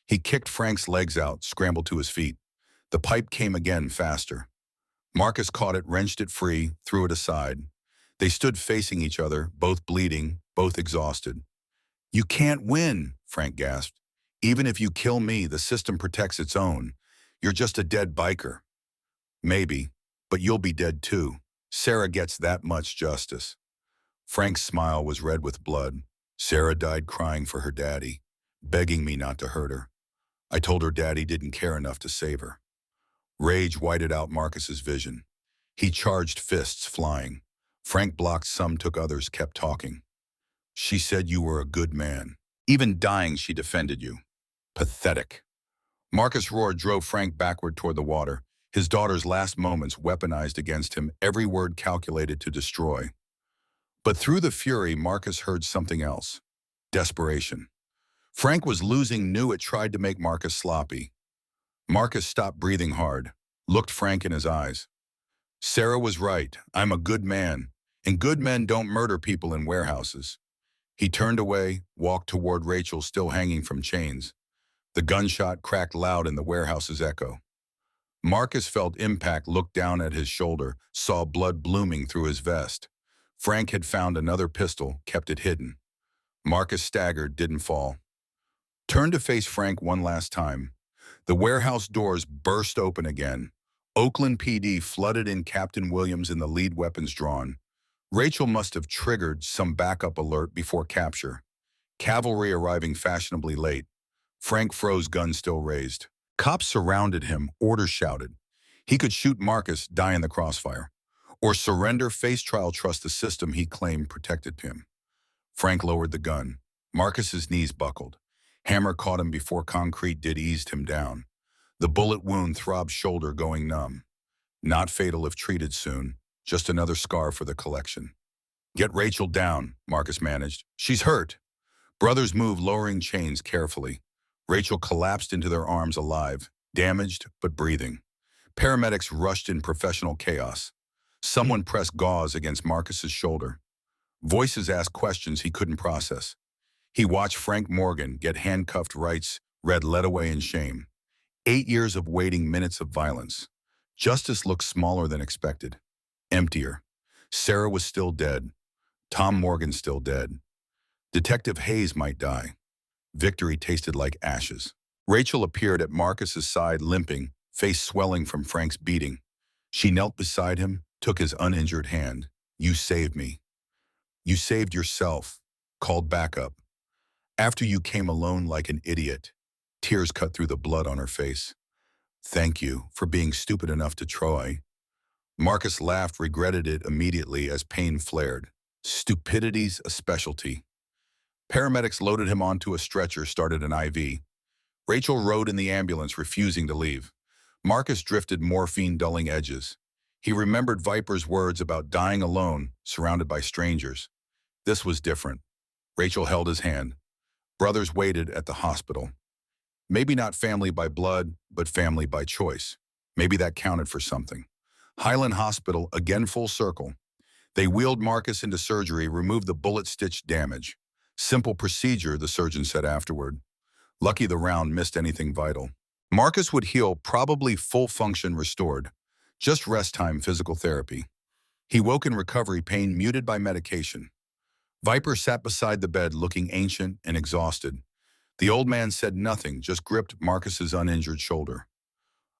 He kicked Frank's legs out, scrambled to his feet. The pipe came again, faster. Marcus caught it, wrenched it free, threw it aside. They stood facing each other, both bleeding, both exhausted. You can't win, Frank gasped. Even if you kill me, the system protects its own. You're just a dead biker. Maybe, but you'll be dead too. Sarah gets that much justice. Frank's smile was red with blood. Sarah died crying for her daddy, begging me not to hurt her. I told her daddy didn't care enough to save her. Rage whited out Marcus's vision. He charged, fists flying. Frank blocked some, took others, kept talking. She said you were a good man. Even dying, she defended you. Pathetic. Marcus roared, drove Frank backward toward the water, his daughter's last moments weaponized against him, every word calculated to destroy. But through the fury, Marcus heard something else. Desperation. Frank was losing, knew it, tried to make Marcus sloppy. Marcus stopped breathing hard, looked Frank in his eyes. Sarah was right. I'm a good man, and good men don't murder people in warehouses. He turned away, walked toward Rachel still hanging from chains. The gunshot cracked loud in the warehouse's echo. Marcus felt impact, looked down at his shoulder, saw blood blooming through his vest. Frank had found another pistol, kept it hidden. Marcus staggered, didn't fall. Turned to face Frank one last time. The warehouse doors burst open again. Oakland PD flooded in, Captain Williams in the lead, weapons drawn. Rachel must have triggered some backup alert before capture. Cavalry arriving fashionably late. Frank froze, gun still raised. Cops surrounded him, orders shouted. He could shoot Marcus, die in the crossfire. Or surrender, face trial, trust the system he claimed protected him. Frank lowered the gun. Marcus's knees buckled. Hammer caught him before concrete did, eased him down. The bullet wound throbbed, shoulder going numb. Not fatal if treated soon, just another scar for the collection. Get Rachel down, Marcus managed. She's hurt. Brothers moved, lowering chains carefully. Rachel collapsed into their arms, alive, damaged but breathing. Paramedics rushed in, professional chaos. Someone pressed gauze against Marcus's shoulder. Voices asked questions he couldn't process. He watched Frank Morgan get handcuffed, rights read, led away in shame. 8 years of waiting, minutes of violence. Justice looked smaller than expected. Emptier. Sarah was still dead. Tom Morgan still dead. Detective Hayes might die. Victory tasted like ashes. Rachel appeared at Marcus's side, limping, face swelling from Frank's beating. She knelt beside him, took his uninjured hand. You saved me. You saved yourself. Called backup. After you came alone like an idiot. Tears cut through the blood on her face. Thank you for being stupid enough to try. Marcus laughed, regretted it immediately as pain flared. Stupidity's a specialty. Paramedics loaded him onto a stretcher, started an IV. Rachel rode in the ambulance, refusing to leave. Marcus drifted, morphine dulling edges. He remembered Viper's words about dying alone, surrounded by strangers. This was different. Rachel held his hand. Brothers waited at the hospital. Maybe not family by blood, but family by choice. Maybe that counted for something. Highland Hospital, again full circle. They wheeled Marcus into surgery, removed the bullet-stitched damage. Simple procedure, the surgeon said afterward. Lucky the round missed anything vital. Marcus would heal, probably full function restored. Just rest time, physical therapy. He woke in recovery, pain muted by medication. Viper sat beside the bed, looking ancient and exhausted. The old man said nothing, just gripped Marcus's uninjured shoulder.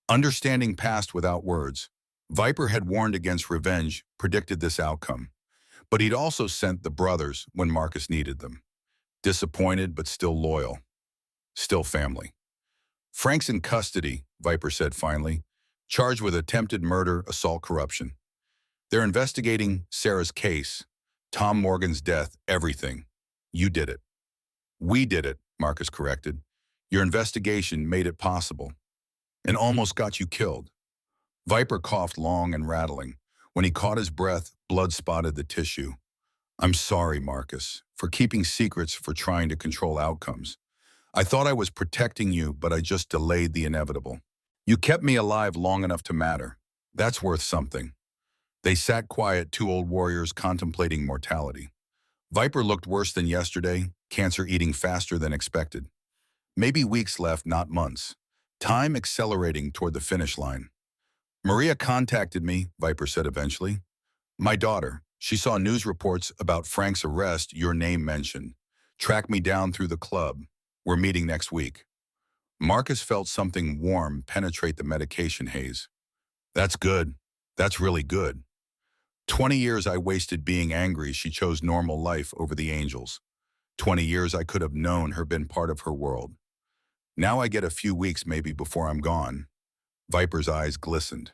Understanding passed without words. Viper had warned against revenge, predicted this outcome. But he'd also sent the brothers when Marcus needed them. Disappointed, but still loyal. Still family. Frank's in custody, Viper said finally, charged with attempted murder, assault, corruption. They're investigating Sarah's case, Tom Morgan's death, everything. You did it. We did it, Marcus corrected. Your investigation made it possible. And almost got you killed. Viper coughed long and rattling. When he caught his breath, blood spotted the tissue. I'm sorry, Marcus, for keeping secrets, for trying to control outcomes. I thought I was protecting you, but I just delayed the inevitable. You kept me alive long enough to matter. That's worth something. They sat quiet, two old warriors contemplating mortality. Viper looked worse than yesterday, cancer eating faster than expected. Maybe weeks left, not months. Time accelerating toward the finish line. Maria contacted me, Viper said eventually. My daughter. She saw news reports about Frank's arrest, your name mentioned. Tracked me down through the club. We're meeting next week. Marcus felt something warm penetrate the medication haze. That's good. That's really good. 20 years I wasted being angry she chose normal life over the angels. 20 years I could have known her, been part of her world. Now I get a few weeks maybe before I'm gone. Viper's eyes glistened.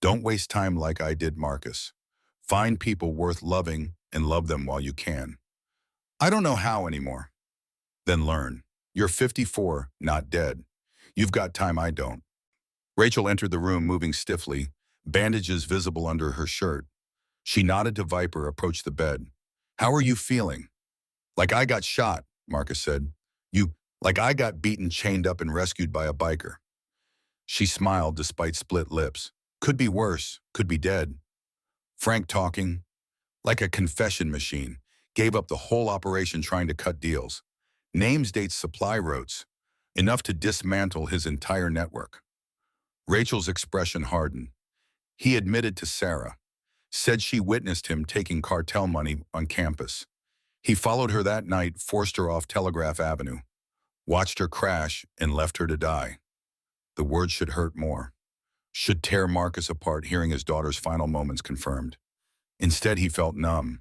Don't waste time like I did, Marcus. Find people worth loving and love them while you can. I don't know how anymore. Then learn. You're 54, not dead. You've got time I don't. Rachel entered the room moving stiffly, bandages visible under her shirt. She nodded to Viper, approached the bed. How are you feeling? Like I got shot, Marcus said. Like I got beaten, chained up, and rescued by a biker. She smiled despite split lips. Could be worse, could be dead. Frank talking, like a confession machine, gave up the whole operation trying to cut deals. Names, dates, supply routes, enough to dismantle his entire network. Rachel's expression hardened. He admitted to Sarah, said she witnessed him taking cartel money on campus. He followed her that night, forced her off Telegraph Avenue, watched her crash, and left her to die. The words should hurt more, should tear Marcus apart hearing his daughter's final moments confirmed. Instead, he felt numb.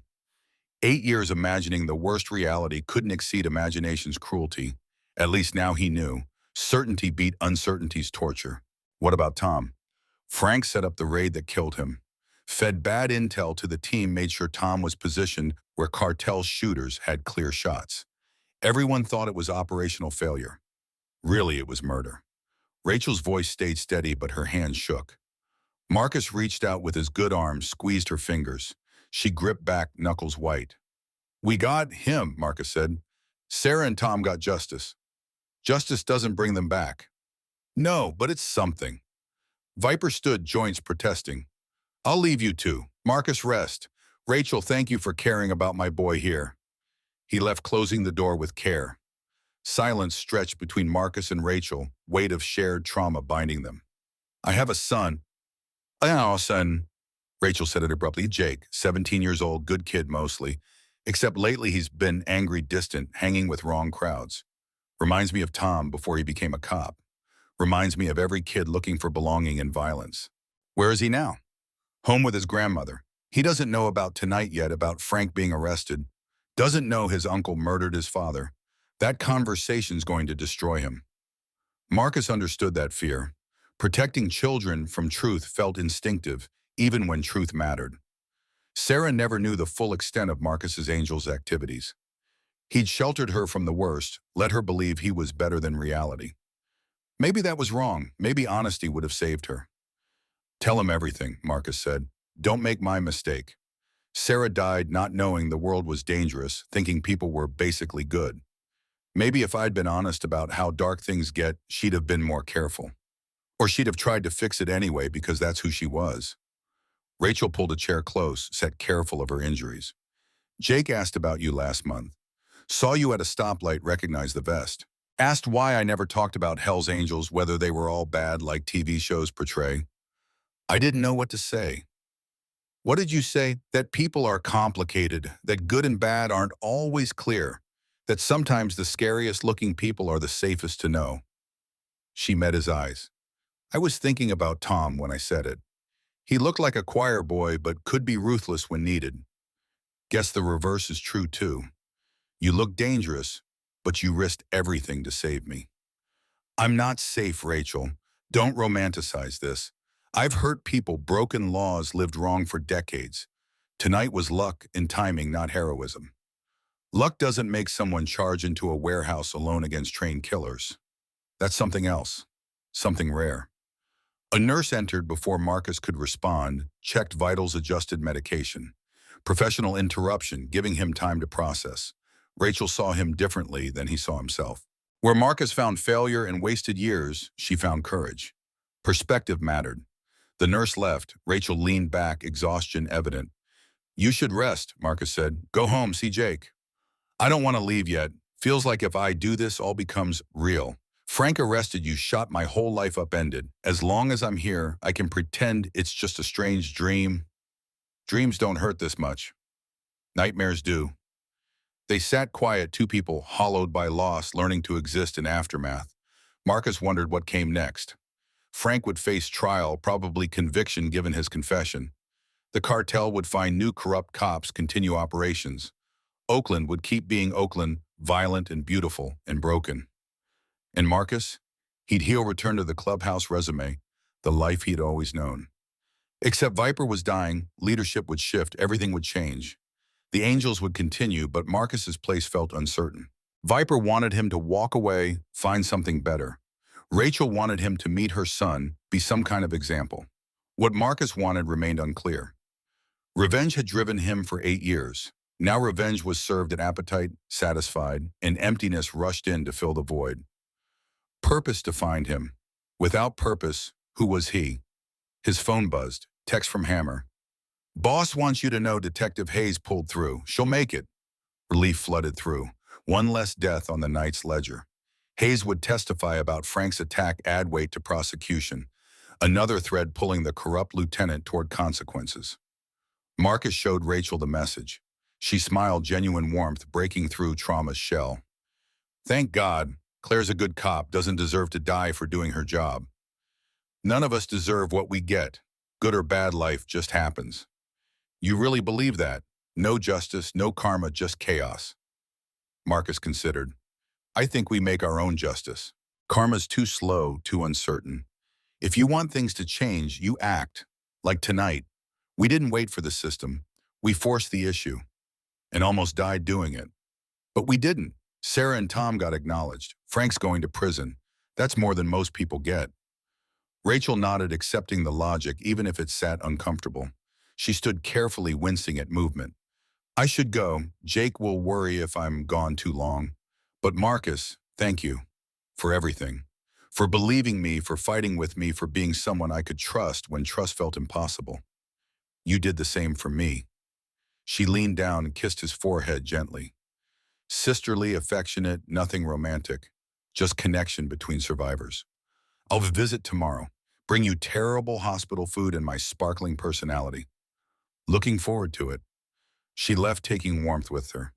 8 years imagining the worst reality couldn't exceed imagination's cruelty. At least now he knew. Certainty beat uncertainty's torture. What about Tom? Frank set up the raid that killed him. Fed bad intel to the team, made sure Tom was positioned where cartel shooters had clear shots. Everyone thought it was operational failure. Really, it was murder. Rachel's voice stayed steady, but her hands shook. Marcus reached out with his good arm, squeezed her fingers. She gripped back, knuckles white. "We got him," Marcus said. "Sarah and Tom got justice. Justice doesn't bring them back." "No, but it's something." Viper stood, joints protesting. "I'll leave you two. Marcus, rest. Rachel, thank you for caring about my boy here." He left, closing the door with care. Silence stretched between Marcus and Rachel, weight of shared trauma binding them. "I have a son." "Oh, son," Rachel said it abruptly. "Jake, 17 years old, good kid mostly. Except lately he's been angry, distant, hanging with wrong crowds. Reminds me of Tom before he became a cop. Reminds me of every kid looking for belonging in violence." "Where is he now?" "Home with his grandmother. He doesn't know about tonight yet, about Frank being arrested. Doesn't know his uncle murdered his father. That conversation's going to destroy him." Marcus understood that fear. Protecting children from truth felt instinctive, even when truth mattered. Sarah never knew the full extent of Marcus's angel's activities. He'd sheltered her from the worst, let her believe he was better than reality. Maybe that was wrong. Maybe honesty would have saved her. "Tell him everything," Marcus said. "Don't make my mistake." Sarah died not knowing the world was dangerous, thinking people were basically good. Maybe if I'd been honest about how dark things get, she'd have been more careful. Or she'd have tried to fix it anyway because that's who she was. Rachel pulled a chair close, sat careful of her injuries. "Jake asked about you last month. Saw you at a stoplight, recognized the vest. Asked why I never talked about Hell's Angels, whether they were all bad like TV shows portray. I didn't know what to say." "What did you say?" "That people are complicated, that good and bad aren't always clear, that sometimes the scariest looking people are the safest to know." She met his eyes. "I was thinking about Tom when I said it. He looked like a choir boy, but could be ruthless when needed. Guess the reverse is true too. You look dangerous, but you risked everything to save me." "I'm not safe, Rachel. Don't romanticize this. I've hurt people, broken laws, lived wrong for decades. Tonight was luck and timing, not heroism. Luck doesn't make someone charge into a warehouse alone against trained killers. That's something else, something rare." A nurse entered before Marcus could respond, checked vitals, adjusted medication. Professional interruption, giving him time to process. Rachel saw him differently than he saw himself. Where Marcus found failure and wasted years, she found courage. Perspective mattered. The nurse left. Rachel leaned back, exhaustion evident. "You should rest," Marcus said. "Go home, see Jake." "I don't want to leave yet. Feels like if I do this, all becomes real. Frank arrested you, shot, my whole life upended. As long as I'm here, I can pretend it's just a strange dream. Dreams don't hurt this much. Nightmares do." They sat quiet, two people hollowed by loss, learning to exist in aftermath. Marcus wondered what came next. Frank would face trial, probably conviction given his confession. The cartel would find new corrupt cops, continue operations. Oakland would keep being Oakland, violent and beautiful and broken. And Marcus? He'd heal, return to the clubhouse resume, the life he'd always known. Except Viper was dying, leadership would shift, everything would change. The Angels would continue, but Marcus's place felt uncertain. Viper wanted him to walk away, find something better. Rachel wanted him to meet her son, be some kind of example. What Marcus wanted remained unclear. Revenge had driven him for 8 years. Now revenge was served at appetite, satisfied, and emptiness rushed in to fill the void. Purpose defined him. Without purpose, who was he? His phone buzzed. Text from Hammer. Boss wants you to know Detective Hayes pulled through. She'll make it. Relief flooded through. One less death on the night's ledger. Hayes would testify about Frank's attack, add weight to prosecution. Another thread pulling the corrupt lieutenant toward consequences. Marcus showed Rachel the message. She smiled, genuine warmth breaking through trauma's shell. Thank God, Claire's a good cop, doesn't deserve to die for doing her job. None of us deserve what we get. Good or bad, life just happens. You really believe that? No justice, no karma, just chaos. Marcus considered. I think we make our own justice. Karma's too slow, too uncertain. If you want things to change, you act. Like tonight. We didn't wait for the system. We forced the issue. And almost died doing it. But we didn't. Sarah and Tom got acknowledged. Frank's going to prison. That's more than most people get. Rachel nodded, accepting the logic, even if it sat uncomfortable. She stood carefully, wincing at movement. I should go. Jake will worry if I'm gone too long. But Marcus, thank you. For everything. For believing me, for fighting with me, for being someone I could trust when trust felt impossible. You did the same for me. She leaned down and kissed his forehead gently. Sisterly, affectionate, nothing romantic. Just connection between survivors. I'll visit tomorrow. Bring you terrible hospital food and my sparkling personality. Looking forward to it. She left, taking warmth with her.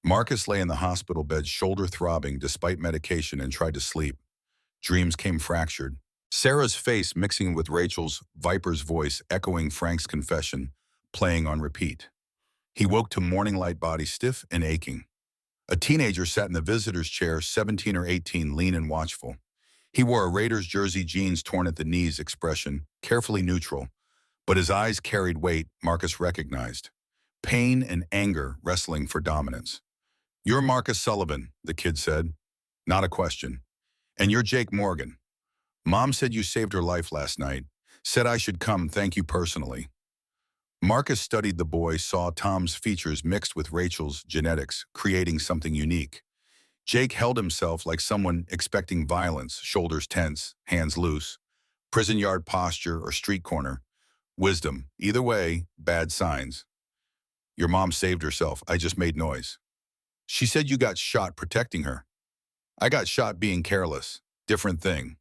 Marcus lay in the hospital bed, shoulder throbbing despite medication, and tried to sleep. Dreams came fractured. Sarah's face mixing with Rachel's, Viper's voice echoing Frank's confession, playing on repeat. He woke to morning light, body stiff and aching. A teenager sat in the visitor's chair, 17 or 18, lean and watchful. He wore a Raiders jersey, jeans torn at the knees, expression carefully neutral, but his eyes carried weight. Marcus recognized. Pain and anger wrestling for dominance. You're Marcus Sullivan, the kid said. Not a question. And you're Jake Morgan. Mom said you saved her life last night. Said I should come thank you personally. Marcus studied the boy, saw Tom's features mixed with Rachel's genetics, creating something unique. Jake held himself like someone expecting violence, shoulders tense, hands loose. Prison yard posture or street corner. Wisdom. Either way, bad signs. Your mom saved herself. I just made noise. She said you got shot protecting her. I got shot being careless. Different thing.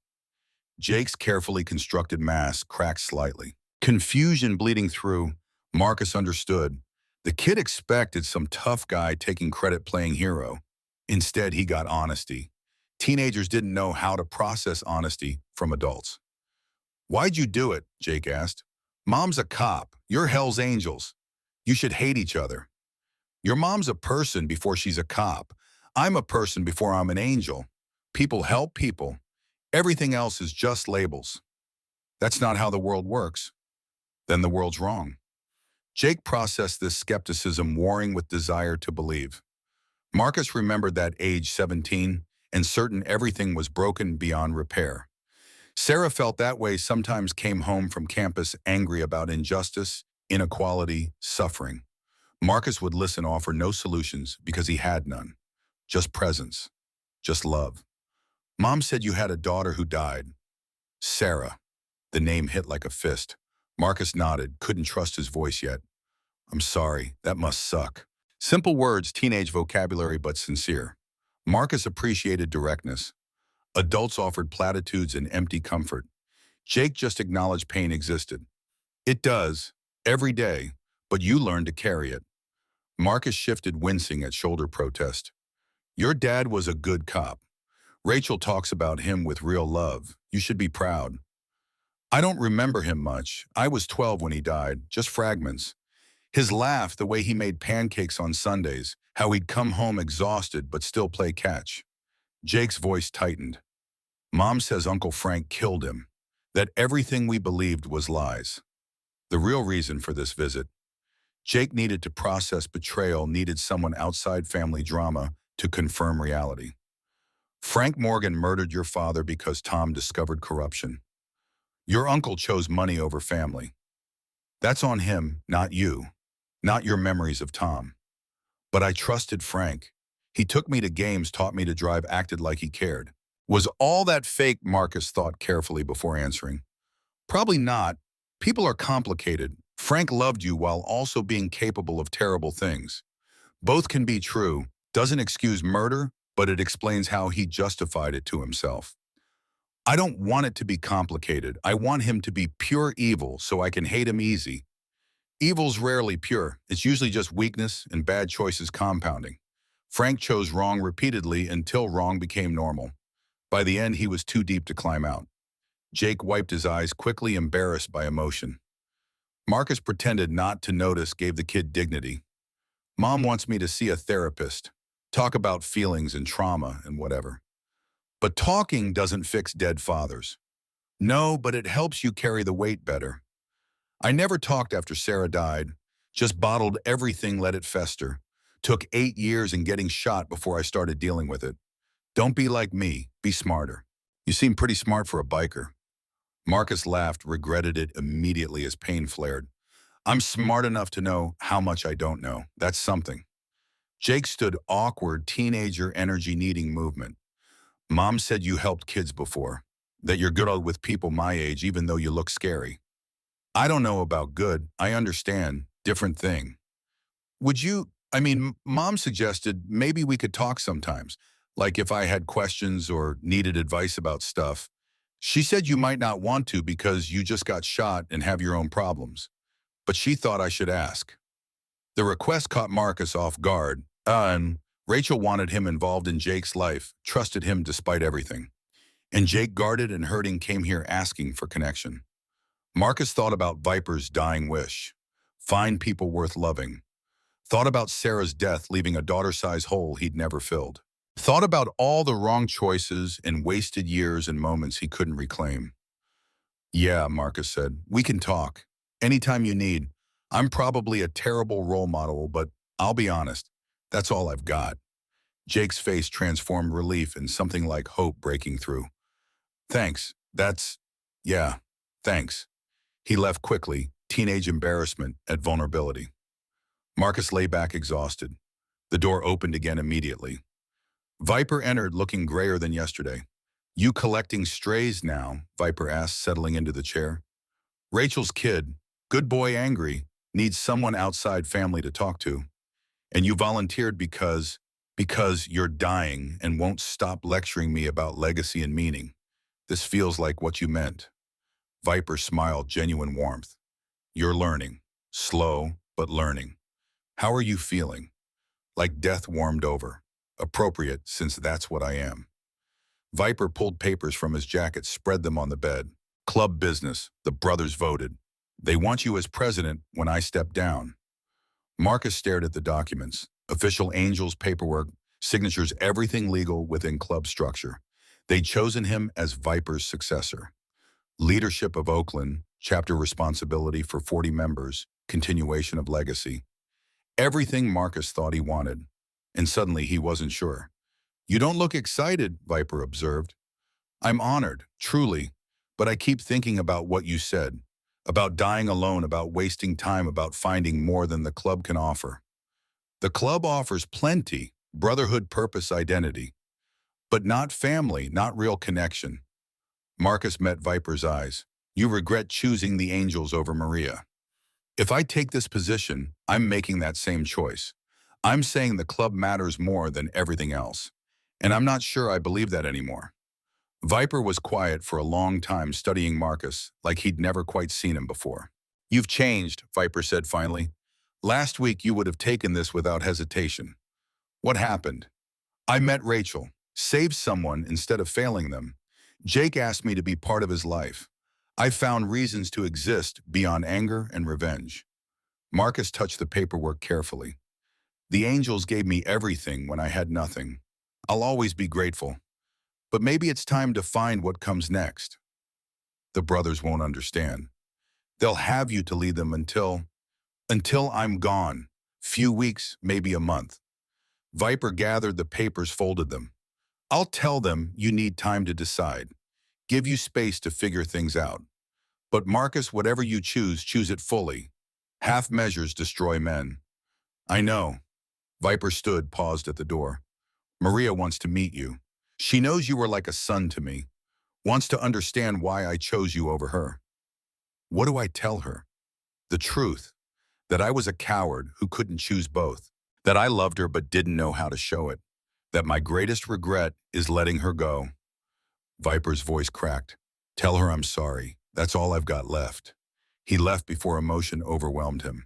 Jake's carefully constructed mask cracked slightly. Confusion bleeding through. Marcus understood. The kid expected some tough guy taking credit playing hero. Instead, he got honesty. Teenagers didn't know how to process honesty from adults. Why'd you do it? Jake asked. Mom's a cop. You're Hell's Angels. You should hate each other. Your mom's a person before she's a cop. I'm a person before I'm an angel. People help people. Everything else is just labels. That's not how the world works. Then the world's wrong. Jake processed this skepticism, warring with desire to believe. Marcus remembered that age 17 and certain everything was broken beyond repair. Sarah felt that way, sometimes came home from campus angry about injustice, inequality, suffering. Marcus would listen, offer no solutions because he had none. Just presence. Just love. Mom said you had a daughter who died. Sarah. The name hit like a fist. Marcus nodded, couldn't trust his voice yet. I'm sorry, that must suck. Simple words, teenage vocabulary, but sincere. Marcus appreciated directness. Adults offered platitudes and empty comfort. Jake just acknowledged pain existed. It does, every day, but you learn to carry it. Marcus shifted, wincing at shoulder protest. Your dad was a good cop. Rachel talks about him with real love. You should be proud. I don't remember him much. I was 12 when he died, just fragments. His laugh, the way he made pancakes on Sundays, how he'd come home exhausted but still play catch. Jake's voice tightened. Mom says Uncle Frank killed him, that everything we believed was lies. The real reason for this visit. Jake needed to process betrayal, needed someone outside family drama to confirm reality. Frank Morgan murdered your father because Tom discovered corruption. Your uncle chose money over family. That's on him, not you. Not your memories of Tom. But I trusted Frank. He took me to games, taught me to drive, acted like he cared. Was all that fake? Marcus thought carefully before answering. Probably not, People are complicated. Frank loved you while also being capable of terrible things. Both can be true. Doesn't excuse murder, but it explains how he justified it to himself. I don't want it to be complicated. I want him to be pure evil so I can hate him easy. Evil's rarely pure. It's usually just weakness and bad choices compounding. Frank chose wrong repeatedly until wrong became normal. By the end, he was too deep to climb out. Jake wiped his eyes, quickly embarrassed by emotion. Marcus pretended not to notice, gave the kid dignity. Mom wants me to see a therapist, talk about feelings and trauma and whatever. But talking doesn't fix dead fathers. No, but it helps you carry the weight better. I never talked after Sarah died, just bottled everything, let it fester. Took 8 years and getting shot before I started dealing with it. Don't be like me, be smarter. You seem pretty smart for a biker. Marcus laughed, regretted it immediately as pain flared. I'm smart enough to know how much I don't know. That's something. Jake stood awkward, teenager energy needing movement. Mom said you helped kids before, that you're good with people my age even though you look scary. I don't know about good, I understand, different thing. Mom suggested maybe we could talk sometimes, like if I had questions or needed advice about stuff. She said you might not want to because you just got shot and have your own problems, but she thought I should ask. The request caught Marcus off guard, and Rachel wanted him involved in Jake's life, trusted him despite everything. And Jake, guarded and hurting, came here asking for connection. Marcus thought about Viper's dying wish. Find people worth loving. Thought about Sarah's death, leaving a daughter-sized hole he'd never filled. Thought about all the wrong choices and wasted years and moments he couldn't reclaim. Yeah, Marcus said, we can talk. Anytime you need. I'm probably a terrible role model, but I'll be honest, that's all I've got. Jake's face transformed relief in something like hope breaking through. Thanks, yeah, thanks. He left quickly, teenage embarrassment at vulnerability. Marcus lay back exhausted. The door opened again immediately. Viper entered, looking grayer than yesterday. You collecting strays now? Viper asked, settling into the chair. Rachel's kid, good boy angry, needs someone outside family to talk to. And you volunteered because you're dying and won't stop lecturing me about legacy and meaning. This feels like what you meant. Viper smiled, genuine warmth. You're learning. Slow, but learning. How are you feeling? Like death warmed over. Appropriate, since that's what I am. Viper pulled papers from his jacket, spread them on the bed. Club business, the brothers voted. They want you as president when I step down. Marcus stared at the documents. Official Angels paperwork, signatures, everything legal within club structure. They'd chosen him as Viper's successor. Leadership of Oakland, chapter responsibility for 40 members, continuation of legacy. Everything Marcus thought he wanted. And suddenly he wasn't sure. You don't look excited, Viper observed. I'm honored, truly, but I keep thinking about what you said. About dying alone, about wasting time, about finding more than the club can offer. The club offers plenty, brotherhood, purpose, identity. But not family, not real connection. Marcus met Viper's eyes. You regret choosing the Angels over Maria. If I take this position, I'm making that same choice. I'm saying the club matters more than everything else. And I'm not sure I believe that anymore. Viper was quiet for a long time, studying Marcus like he'd never quite seen him before. You've changed, Viper said finally. Last week you would have taken this without hesitation. What happened? I met Rachel, saved someone instead of failing them. Jake asked me to be part of his life. I found reasons to exist beyond anger and revenge. Marcus touched the paperwork carefully. The Angels gave me everything when I had nothing. I'll always be grateful. But maybe it's time to find what comes next. The brothers won't understand. They'll have you to lead them until I'm gone. Few weeks, maybe a month. Viper gathered the papers, folded them. I'll tell them you need time to decide. Give you space to figure things out. But Marcus, whatever you choose it fully. Half measures destroy men. I know. Viper stood, paused at the door. Maria wants to meet you. She knows you were like a son to me. Wants to understand why I chose you over her. What do I tell her? The truth, that I was a coward who couldn't choose both, that I loved her but didn't know how to show it, that my greatest regret is letting her go. Viper's voice cracked. Tell her I'm sorry. That's all I've got left. He left before emotion overwhelmed him.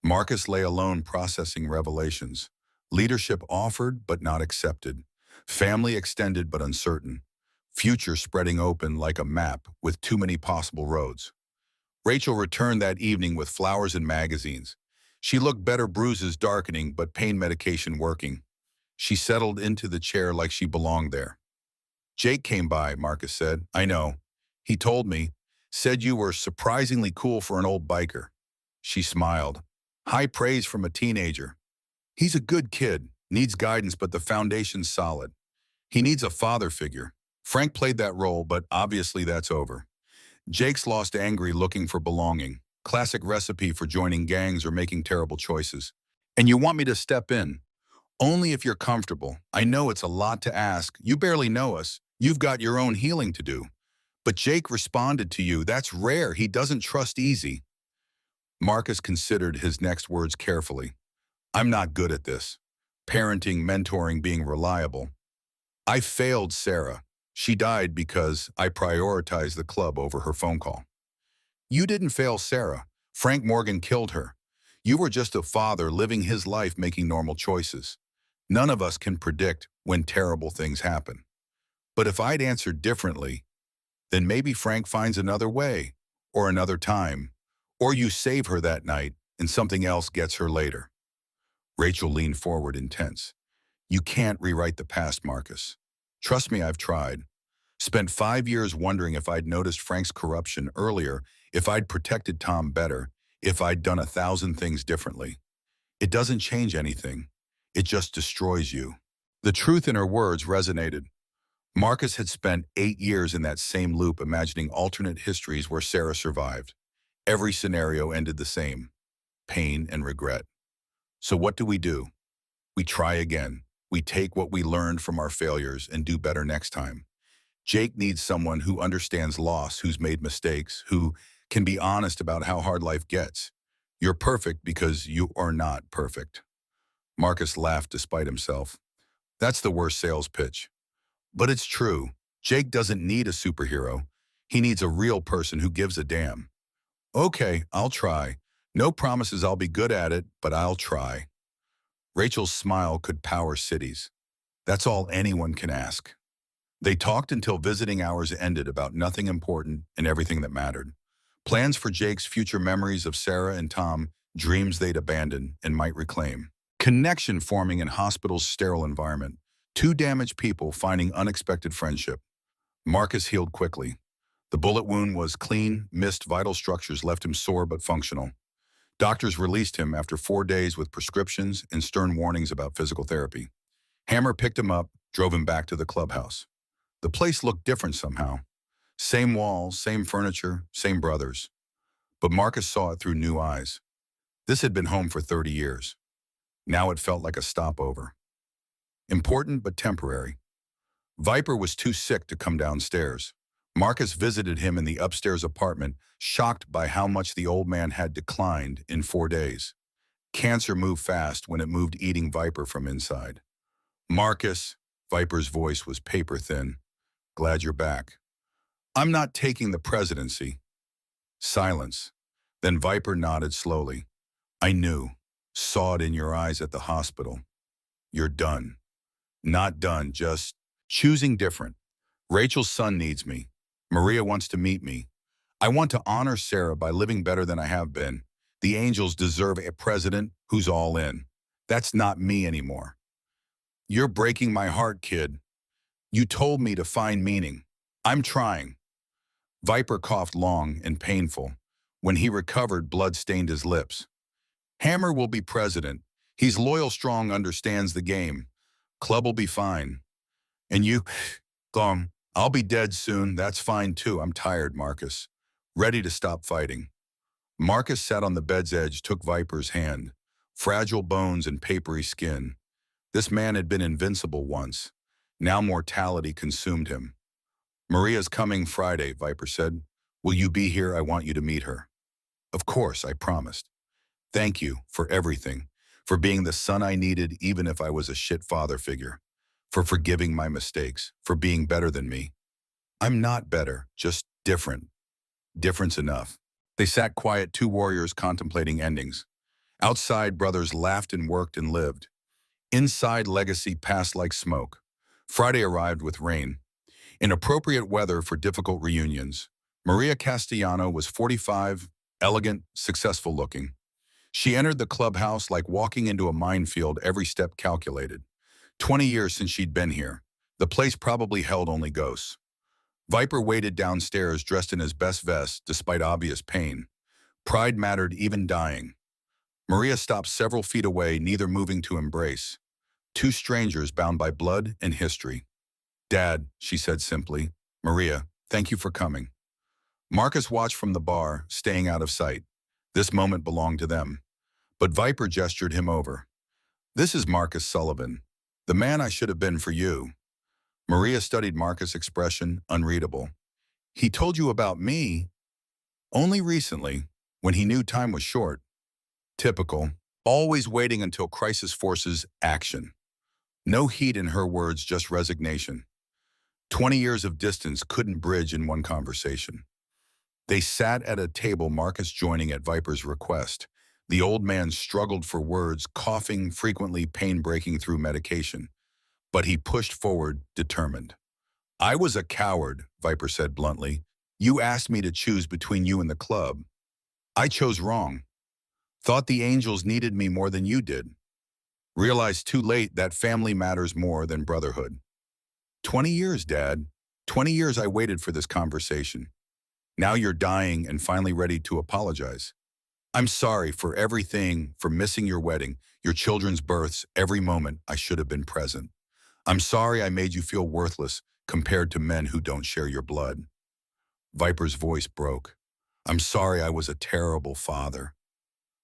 Marcus lay alone processing revelations. Leadership offered but not accepted. Family extended but uncertain. Future spreading open like a map with too many possible roads. Rachel returned that evening with flowers and magazines. She looked better, bruises darkening but pain medication working. She settled into the chair like she belonged there. Jake came by, Marcus said. I know. He told me. Said you were surprisingly cool for an old biker. She smiled. High praise from a teenager. He's a good kid, needs guidance, but the foundation's solid. He needs a father figure. Frank played that role, but obviously that's over. Jake's lost angry looking for belonging. Classic recipe for joining gangs or making terrible choices. And you want me to step in? Only if you're comfortable. I know it's a lot to ask. You barely know us. You've got your own healing to do. But Jake responded to you. That's rare. He doesn't trust easy. Marcus considered his next words carefully. I'm not good at this. Parenting, mentoring, being reliable. I failed Sarah. She died because I prioritized the club over her phone call. You didn't fail Sarah. Frank Morgan killed her. You were just a father living his life making normal choices. None of us can predict when terrible things happen. But if I'd answered differently, then maybe Frank finds another way, or another time, or you save her that night and something else gets her later. Rachel leaned forward intense. You can't rewrite the past, Marcus. Trust me, I've tried. Spent 5 years wondering if I'd noticed Frank's corruption earlier, if I'd protected Tom better, if I'd done 1,000 things differently. It doesn't change anything. It just destroys you. The truth in her words resonated. Marcus had spent 8 years in that same loop imagining alternate histories where Sarah survived. Every scenario ended the same. Pain and regret. So what do? We try again. We take what we learned from our failures and do better next time. Jake needs someone who understands loss, who's made mistakes, who can be honest about how hard life gets. You're perfect because you are not perfect. Marcus laughed despite himself. That's the worst sales pitch. But it's true. Jake doesn't need a superhero. He needs a real person who gives a damn. Okay, I'll try. No promises I'll be good at it, but I'll try. Rachel's smile could power cities. That's all anyone can ask. They talked until visiting hours ended about nothing important and everything that mattered. Plans for Jake's future, memories of Sarah and Tom, dreams they'd abandoned and might reclaim. Connection forming in hospital's sterile environment. Two damaged people finding unexpected friendship. Marcus healed quickly. The bullet wound was clean, missed vital structures left him sore but functional. Doctors released him after 4 days with prescriptions and stern warnings about physical therapy. Hammer picked him up, drove him back to the clubhouse. The place looked different somehow. Same walls, same furniture, same brothers. But Marcus saw it through new eyes. This had been home for 30 years. Now it felt like a stopover. Important but temporary. Viper was too sick to come downstairs. Marcus visited him in the upstairs apartment, shocked by how much the old man had declined in 4 days. Cancer moved fast when it moved eating Viper from inside. Marcus, Viper's voice was paper thin. Glad you're back. I'm not taking the presidency. Silence. Then Viper nodded slowly. I knew. Saw it in your eyes at the hospital. You're done. Not done, just choosing different. Rachel's son needs me. Maria wants to meet me. I want to honor Sarah by living better than I have been. The Angels deserve a president who's all in. That's not me anymore. You're breaking my heart, kid. You told me to find meaning. I'm trying. Viper coughed long and painful. When he recovered, blood stained his lips. Hammer will be president. He's loyal, strong, understands the game. Club will be fine. And you, Gong, I'll be dead soon. That's fine too. I'm tired, Marcus. Ready to stop fighting. Marcus sat on the bed's edge, took Viper's hand. Fragile bones and papery skin. This man had been invincible once. Now mortality consumed him. Maria's coming Friday, Viper said. Will you be here? I want you to meet her. Of course, I promised. Thank you for everything, for being the son I needed even if I was a shit father figure, for forgiving my mistakes, for being better than me. I'm not better, just different. Difference enough. They sat quiet, two warriors contemplating endings. Outside, brothers laughed and worked and lived. Inside, legacy passed like smoke. Friday arrived with rain. Inappropriate weather for difficult reunions. Maria Castellano was 45, elegant, successful looking. She entered the clubhouse like walking into a minefield, every step calculated. 20 years since she'd been here. The place probably held only ghosts. Viper waited downstairs dressed in his best vest despite obvious pain. Pride mattered, even dying. Maria stopped several feet away, neither moving to embrace. Two strangers bound by blood and history. Dad, she said simply. Maria, thank you for coming. Marcus watched from the bar, staying out of sight. This moment belonged to them. But Viper gestured him over. This is Marcus Sullivan, the man I should have been for you. Maria studied Marcus' expression, unreadable. He told you about me? Only recently, when he knew time was short. Typical, always waiting until crisis forces action. No heat in her words, just resignation. 20 years of distance couldn't bridge in one conversation. They sat at a table, Marcus joining at Viper's request. The old man struggled for words, coughing, frequently pain breaking through medication. But he pushed forward, determined. I was a coward, Viper said bluntly. You asked me to choose between you and the club. I chose wrong. Thought the angels needed me more than you did. Realized too late that family matters more than brotherhood. 20 years, Dad. 20 years I waited for this conversation. Now you're dying and finally ready to apologize. I'm sorry for everything, for missing your wedding, your children's births, every moment I should have been present. I'm sorry I made you feel worthless compared to men who don't share your blood. Viper's voice broke. I'm sorry I was a terrible father.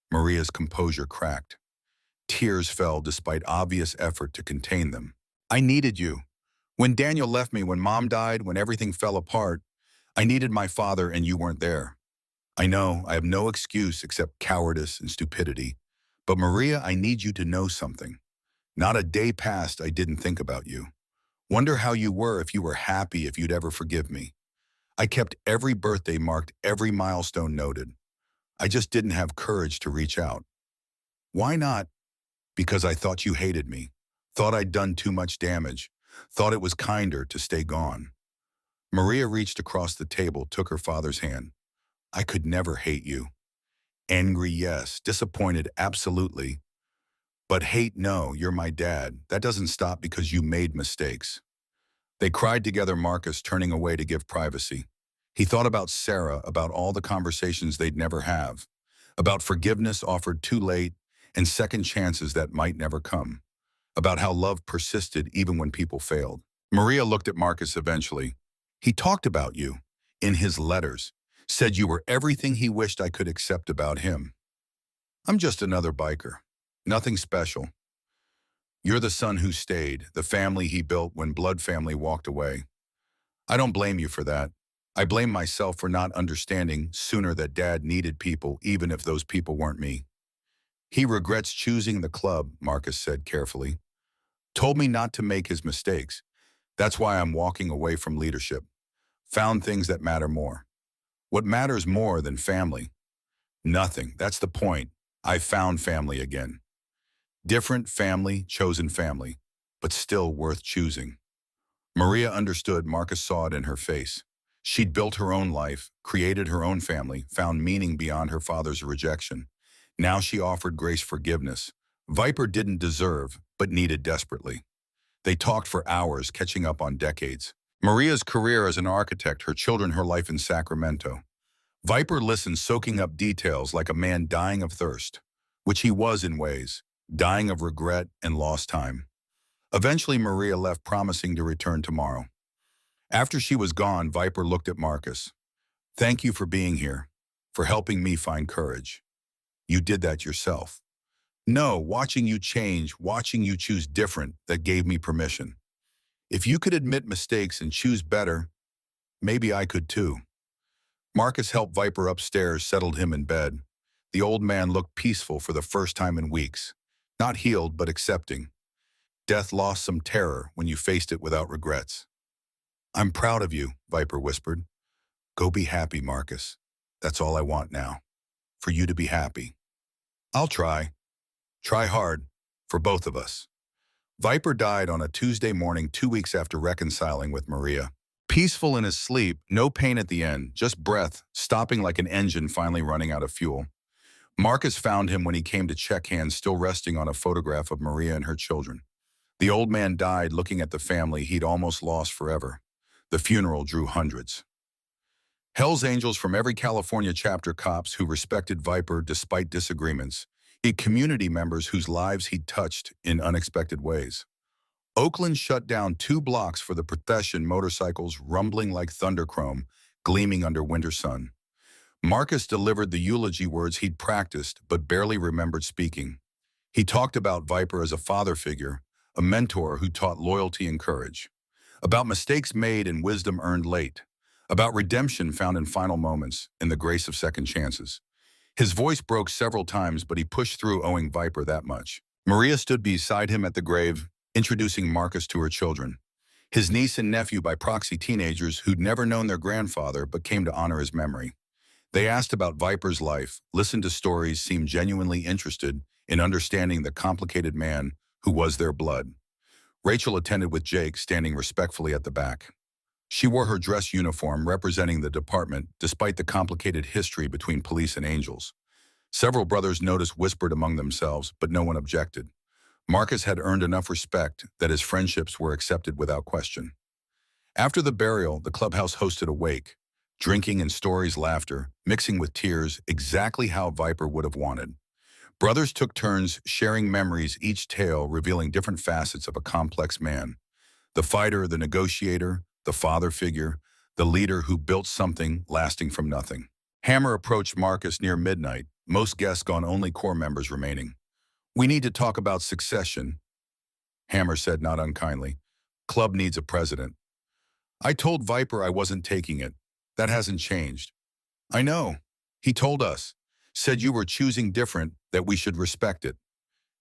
Maria's composure cracked. Tears fell despite obvious effort to contain them. I needed you. When Daniel left me, when Mom died, when everything fell apart, I needed my father and you weren't there. I know I have no excuse except cowardice and stupidity. But Maria, I need you to know something. Not a day passed I didn't think about you. Wonder how you were, if you were happy, if you'd ever forgive me. I kept every birthday marked, every milestone noted. I just didn't have courage to reach out. Why not? Because I thought you hated me. Thought I'd done too much damage. Thought it was kinder to stay gone. Maria reached across the table, took her father's hand. I could never hate you. Angry, yes. Disappointed, absolutely. But hate, no. You're my dad. That doesn't stop because you made mistakes. They cried together, Marcus turning away to give privacy. He thought about Sarah, about all the conversations they'd never have, about forgiveness offered too late and second chances that might never come, about how love persisted even when people failed. Maria looked at Marcus eventually. He talked about you in his letters, said you were everything he wished I could accept about him. I'm just another biker. Nothing special. You're the son who stayed, the family he built when blood family walked away. I don't blame you for that. I blame myself for not understanding sooner that Dad needed people, even if those people weren't me. He regrets choosing the club, Marcus said carefully. Told me not to make his mistakes. That's why I'm walking away from leadership. Found things that matter more. What matters more than family? Nothing. That's the point. I found family again. Different family, chosen family, but still worth choosing. Maria understood. Marcus saw it in her face. She'd built her own life, created her own family, found meaning beyond her father's rejection. Now she offered Grace forgiveness. Viper didn't deserve, but needed desperately. They talked for hours, catching up on decades. Maria's career as an architect, her children, her life in Sacramento. Viper listened, soaking up details like a man dying of thirst, which he was in ways, dying of regret and lost time. Eventually, Maria left, promising to return tomorrow. After she was gone, Viper looked at Marcus. Thank you for being here, for helping me find courage. You did that yourself. No, watching you change, watching you choose different, that gave me permission. If you could admit mistakes and choose better, maybe I could too. Marcus helped Viper upstairs, settled him in bed. The old man looked peaceful for the first time in weeks. Not healed, but accepting. Death lost some terror when you faced it without regrets. "I'm proud of you," Viper whispered. "Go be happy, Marcus. That's all I want now. For you to be happy." "I'll try. Try hard. For both of us." Viper died on a Tuesday morning 2 weeks after reconciling with Maria. Peaceful in his sleep, no pain at the end, just breath, stopping like an engine finally running out of fuel. Marcus found him when he came to check hands, still resting on a photograph of Maria and her children. The old man died looking at the family he'd almost lost forever. The funeral drew hundreds. Hell's Angels from every California chapter, cops who respected Viper despite disagreements, community members whose lives he'd touched in unexpected ways. Oakland shut down 2 blocks for the procession, motorcycles rumbling like thunderchrome, gleaming under winter sun. Marcus delivered the eulogy words he'd practiced but barely remembered speaking. He talked about Viper as a father figure, a mentor who taught loyalty and courage, about mistakes made and wisdom earned late, about redemption found in final moments and the grace of second chances. His voice broke several times, but he pushed through, owing Viper that much. Maria stood beside him at the grave, introducing Marcus to her children, his niece and nephew, by proxy teenagers who'd never known their grandfather but came to honor his memory. They asked about Viper's life, listened to stories, seemed genuinely interested in understanding the complicated man who was their blood. Rachel attended with Jake, standing respectfully at the back. She wore her dress uniform representing the department despite the complicated history between police and angels. Several brothers noticed, whispered among themselves, but no one objected. Marcus had earned enough respect that his friendships were accepted without question. After the burial, the clubhouse hosted a wake, drinking and stories, laughter, mixing with tears, exactly how Viper would have wanted. Brothers took turns sharing memories, each tale revealing different facets of a complex man. The fighter, the negotiator, the father figure, the leader who built something lasting from nothing. Hammer approached Marcus near midnight, most guests gone, only core members remaining. "We need to talk about succession," Hammer said, not unkindly. "Club needs a president." "I told Viper I wasn't taking it. That hasn't changed." "I know. He told us. Said you were choosing different, that we should respect it."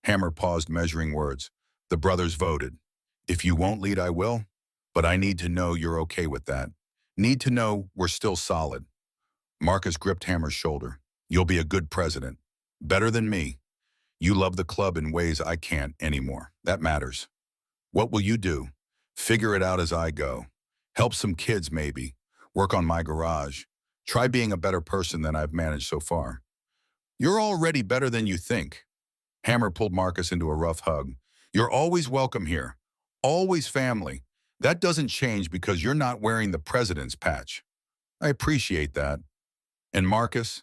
Hammer paused, measuring words. The brothers voted. "If you won't lead, I will. But I need to know you're okay with that. Need to know we're still solid." Marcus gripped Hammer's shoulder. "You'll be a good president. Better than me. You love the club in ways I can't anymore. That matters. What will you do?" "Figure it out as I go. Help some kids, maybe. Work on my garage. Try being a better person than I've managed so far." "You're already better than you think." Hammer pulled Marcus into a rough hug. "You're always welcome here. Always family. That doesn't change because you're not wearing the president's patch." "I appreciate that. And Marcus,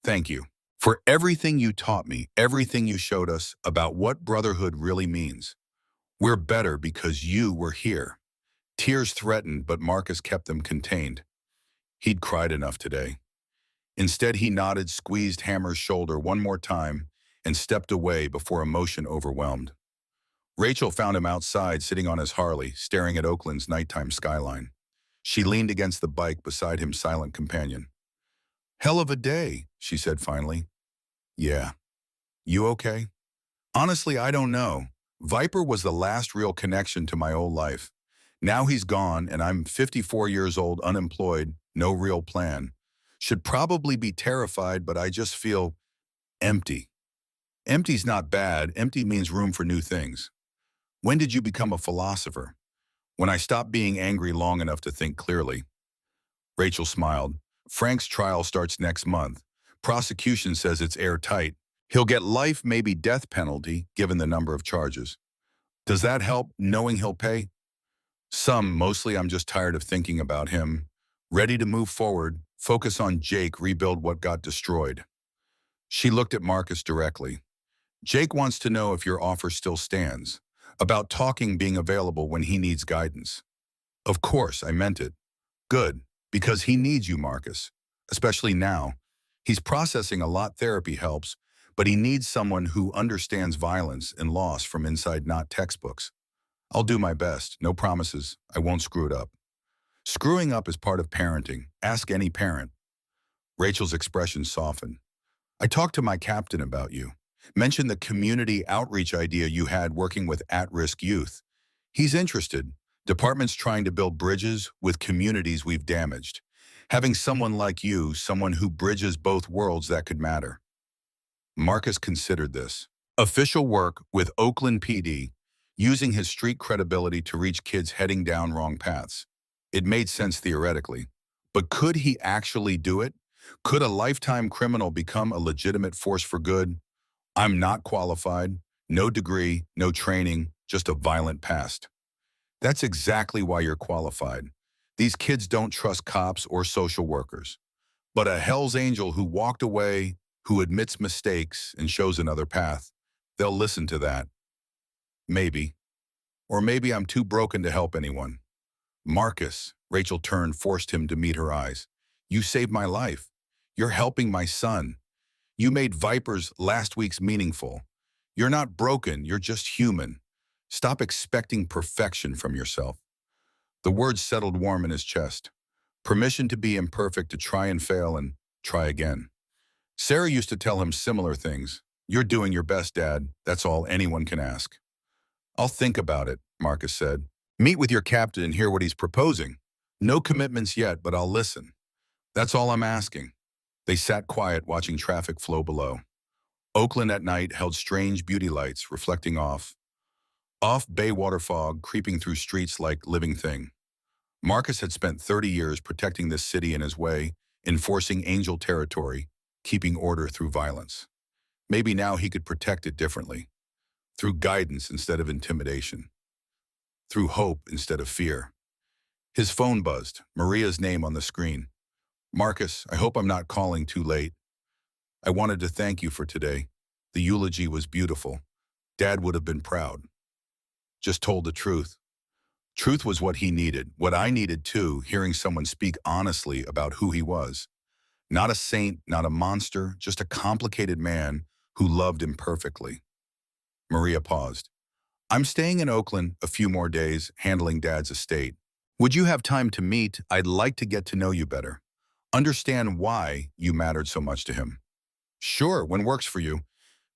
thank you for everything you taught me, everything you showed us about what brotherhood really means. We're better because you were here." Tears threatened, but Marcus kept them contained. He'd cried enough today. Instead, he nodded, squeezed Hammer's shoulder one more time, and stepped away before emotion overwhelmed. Rachel found him outside, sitting on his Harley, staring at Oakland's nighttime skyline. She leaned against the bike beside him, silent companion. "Hell of a day," she said finally. "Yeah. You okay?" "Honestly, I don't know. Viper was the last real connection to my old life. Now he's gone, and I'm 54 years old, unemployed, no real plan. Should probably be terrified, but I just feel empty." "Empty's not bad. Empty means room for new things." "When did you become a philosopher?" "When I stopped being angry long enough to think clearly." Rachel smiled. "Frank's trial starts next month. Prosecution says it's airtight. He'll get life, maybe death penalty, given the number of charges." "Does that help, knowing he'll pay?" "Some. Mostly I'm just tired of thinking about him. Ready to move forward, focus on Jake, rebuild what got destroyed." She looked at Marcus directly. "Jake wants to know if your offer still stands. About talking, being available when he needs guidance." "Of course, I meant it." "Good, because he needs you, Marcus. Especially now. He's processing a lot, therapy helps, but he needs someone who understands violence and loss from inside, not textbooks." "I'll do my best. No promises. I won't screw it up." "Screwing up is part of parenting. Ask any parent." Rachel's expression softened. I talked to my captain about you. Mentioned the community outreach idea you had working with at-risk youth. He's interested. Department's trying to build bridges with communities we've damaged. Having someone like you, someone who bridges both worlds, that could matter. Marcus considered this. Official work with Oakland PD, using his street credibility to reach kids heading down wrong paths. It made sense theoretically. But could he actually do it? Could a lifetime criminal become a legitimate force for good? I'm not qualified, no degree, no training, just a violent past. That's exactly why you're qualified. These kids don't trust cops or social workers. But a Hell's Angel who walked away, who admits mistakes and shows another path, they'll listen to that. Maybe. Or maybe I'm too broken to help anyone. Marcus, Rachel turned, forced him to meet her eyes. You saved my life. You're helping my son. You made Viper's last week's meaningful. You're not broken, you're just human. Stop expecting perfection from yourself. The words settled warm in his chest. Permission to be imperfect, to try and fail and try again. Sarah used to tell him similar things. You're doing your best, Dad. That's all anyone can ask. I'll think about it, Marcus said. Meet with your captain and hear what he's proposing. No commitments yet, but I'll listen. That's all I'm asking. They sat quiet, watching traffic flow below. Oakland at night held strange beauty lights reflecting off Bayswater fog creeping through streets like living thing. Marcus had spent 30 years protecting this city in his way, enforcing angel territory, keeping order through violence. Maybe now he could protect it differently, through guidance instead of intimidation, through hope instead of fear. His phone buzzed, Maria's name on the screen. Marcus, I hope I'm not calling too late. I wanted to thank you for today. The eulogy was beautiful. Dad would have been proud. Just told the truth. Truth was what he needed, what I needed too, hearing someone speak honestly about who he was. Not a saint, not a monster, just a complicated man who loved imperfectly. Maria paused. I'm staying in Oakland a few more days, handling Dad's estate. Would you have time to meet? I'd like to get to know you better. Understand why you mattered so much to him. Sure, when works for you.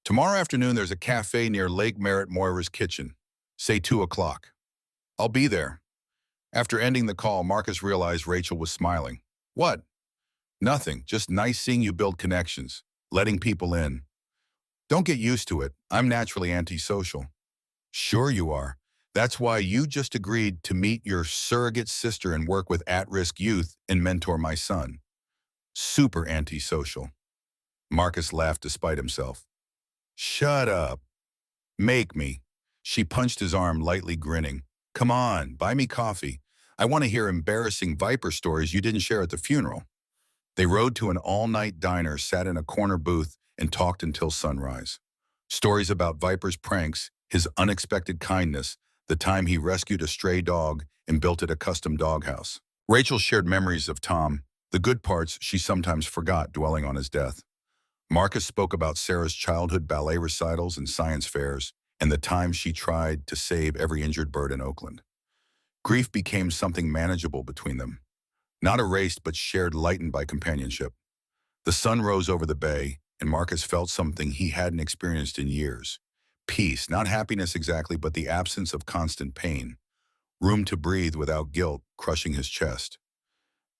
Tomorrow afternoon there's a cafe near Lake Merritt Moira's kitchen. Say 2 o'clock. I'll be there. After ending the call, Marcus realized Rachel was smiling. What? Nothing, just nice seeing you build connections, letting people in. Don't get used to it. I'm naturally antisocial. Sure you are. That's why you just agreed to meet your surrogate sister and work with at-risk youth and mentor my son. Super antisocial. Marcus laughed despite himself. Shut up. Make me. She punched his arm, lightly grinning. Come on, buy me coffee. I want to hear embarrassing Viper stories you didn't share at the funeral. They rode to an all-night diner, sat in a corner booth, and talked until sunrise. Stories about Viper's pranks, his unexpected kindness, the time he rescued a stray dog and built it a custom doghouse. Rachel shared memories of Tom, the good parts she sometimes forgot dwelling on his death. Marcus spoke about Sarah's childhood ballet recitals and science fairs, and the time she tried to save every injured bird in Oakland. Grief became something manageable between them. Not erased, but shared, lightened by companionship. The sun rose over the bay, and Marcus felt something he hadn't experienced in years. Peace, not happiness exactly, but the absence of constant pain. Room to breathe without guilt crushing his chest.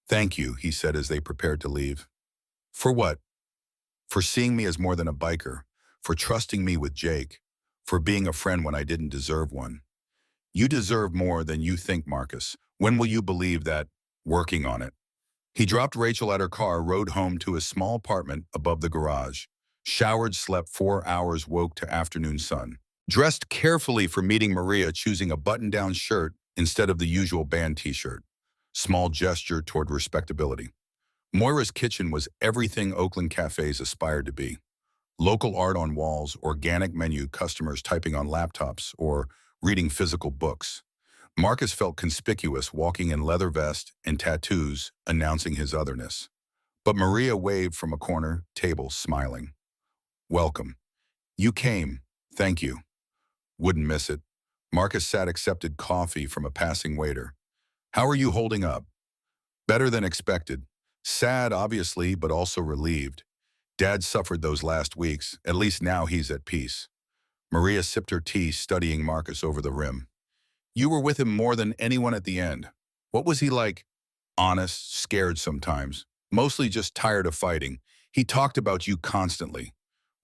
Thank you, he said as they prepared to leave. For what? For seeing me as more than a biker, for trusting me with Jake, for being a friend when I didn't deserve one. You deserve more than you think, Marcus. When will you believe that? Working on it. He dropped Rachel at her car, rode home to his small apartment above the garage. Showered, slept 4 hours, woke to afternoon sun. Dressed carefully for meeting Maria, choosing a button-down shirt instead of the usual band t-shirt. Small gesture toward respectability. Moira's kitchen was everything Oakland cafes aspired to be. Local art on walls, organic menu, customers typing on laptops or reading physical books. Marcus felt conspicuous, walking in leather vest and tattoos, announcing his otherness. But Maria waved from a corner table, smiling. Welcome. You came. Thank you. Wouldn't miss it. Marcus sat, accepted coffee from a passing waiter. How are you holding up? Better than expected. Sad, obviously, but also relieved. Dad suffered those last weeks. At least now he's at peace. Maria sipped her tea, studying Marcus over the rim. You were with him more than anyone at the end. What was he like? Honest, scared sometimes. Mostly just tired of fighting. He talked about you constantly.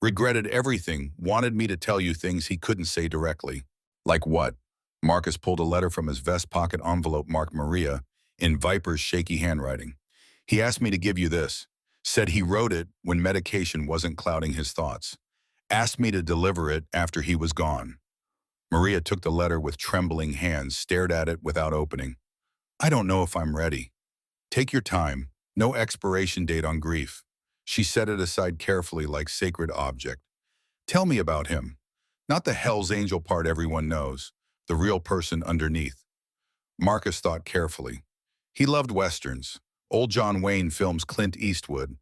Regretted everything, wanted me to tell you things he couldn't say directly. Like what? Marcus pulled a letter from his vest pocket envelope marked Maria in Viper's shaky handwriting. He asked me to give you this. Said he wrote it when medication wasn't clouding his thoughts. Asked me to deliver it after he was gone. Maria took the letter with trembling hands, stared at it without opening. I don't know if I'm ready. Take your time. No expiration date on grief. She set it aside carefully like sacred object. Tell me about him. Not the Hell's Angel part everyone knows. The real person underneath. Marcus thought carefully. He loved westerns. Old John Wayne films Clint Eastwood.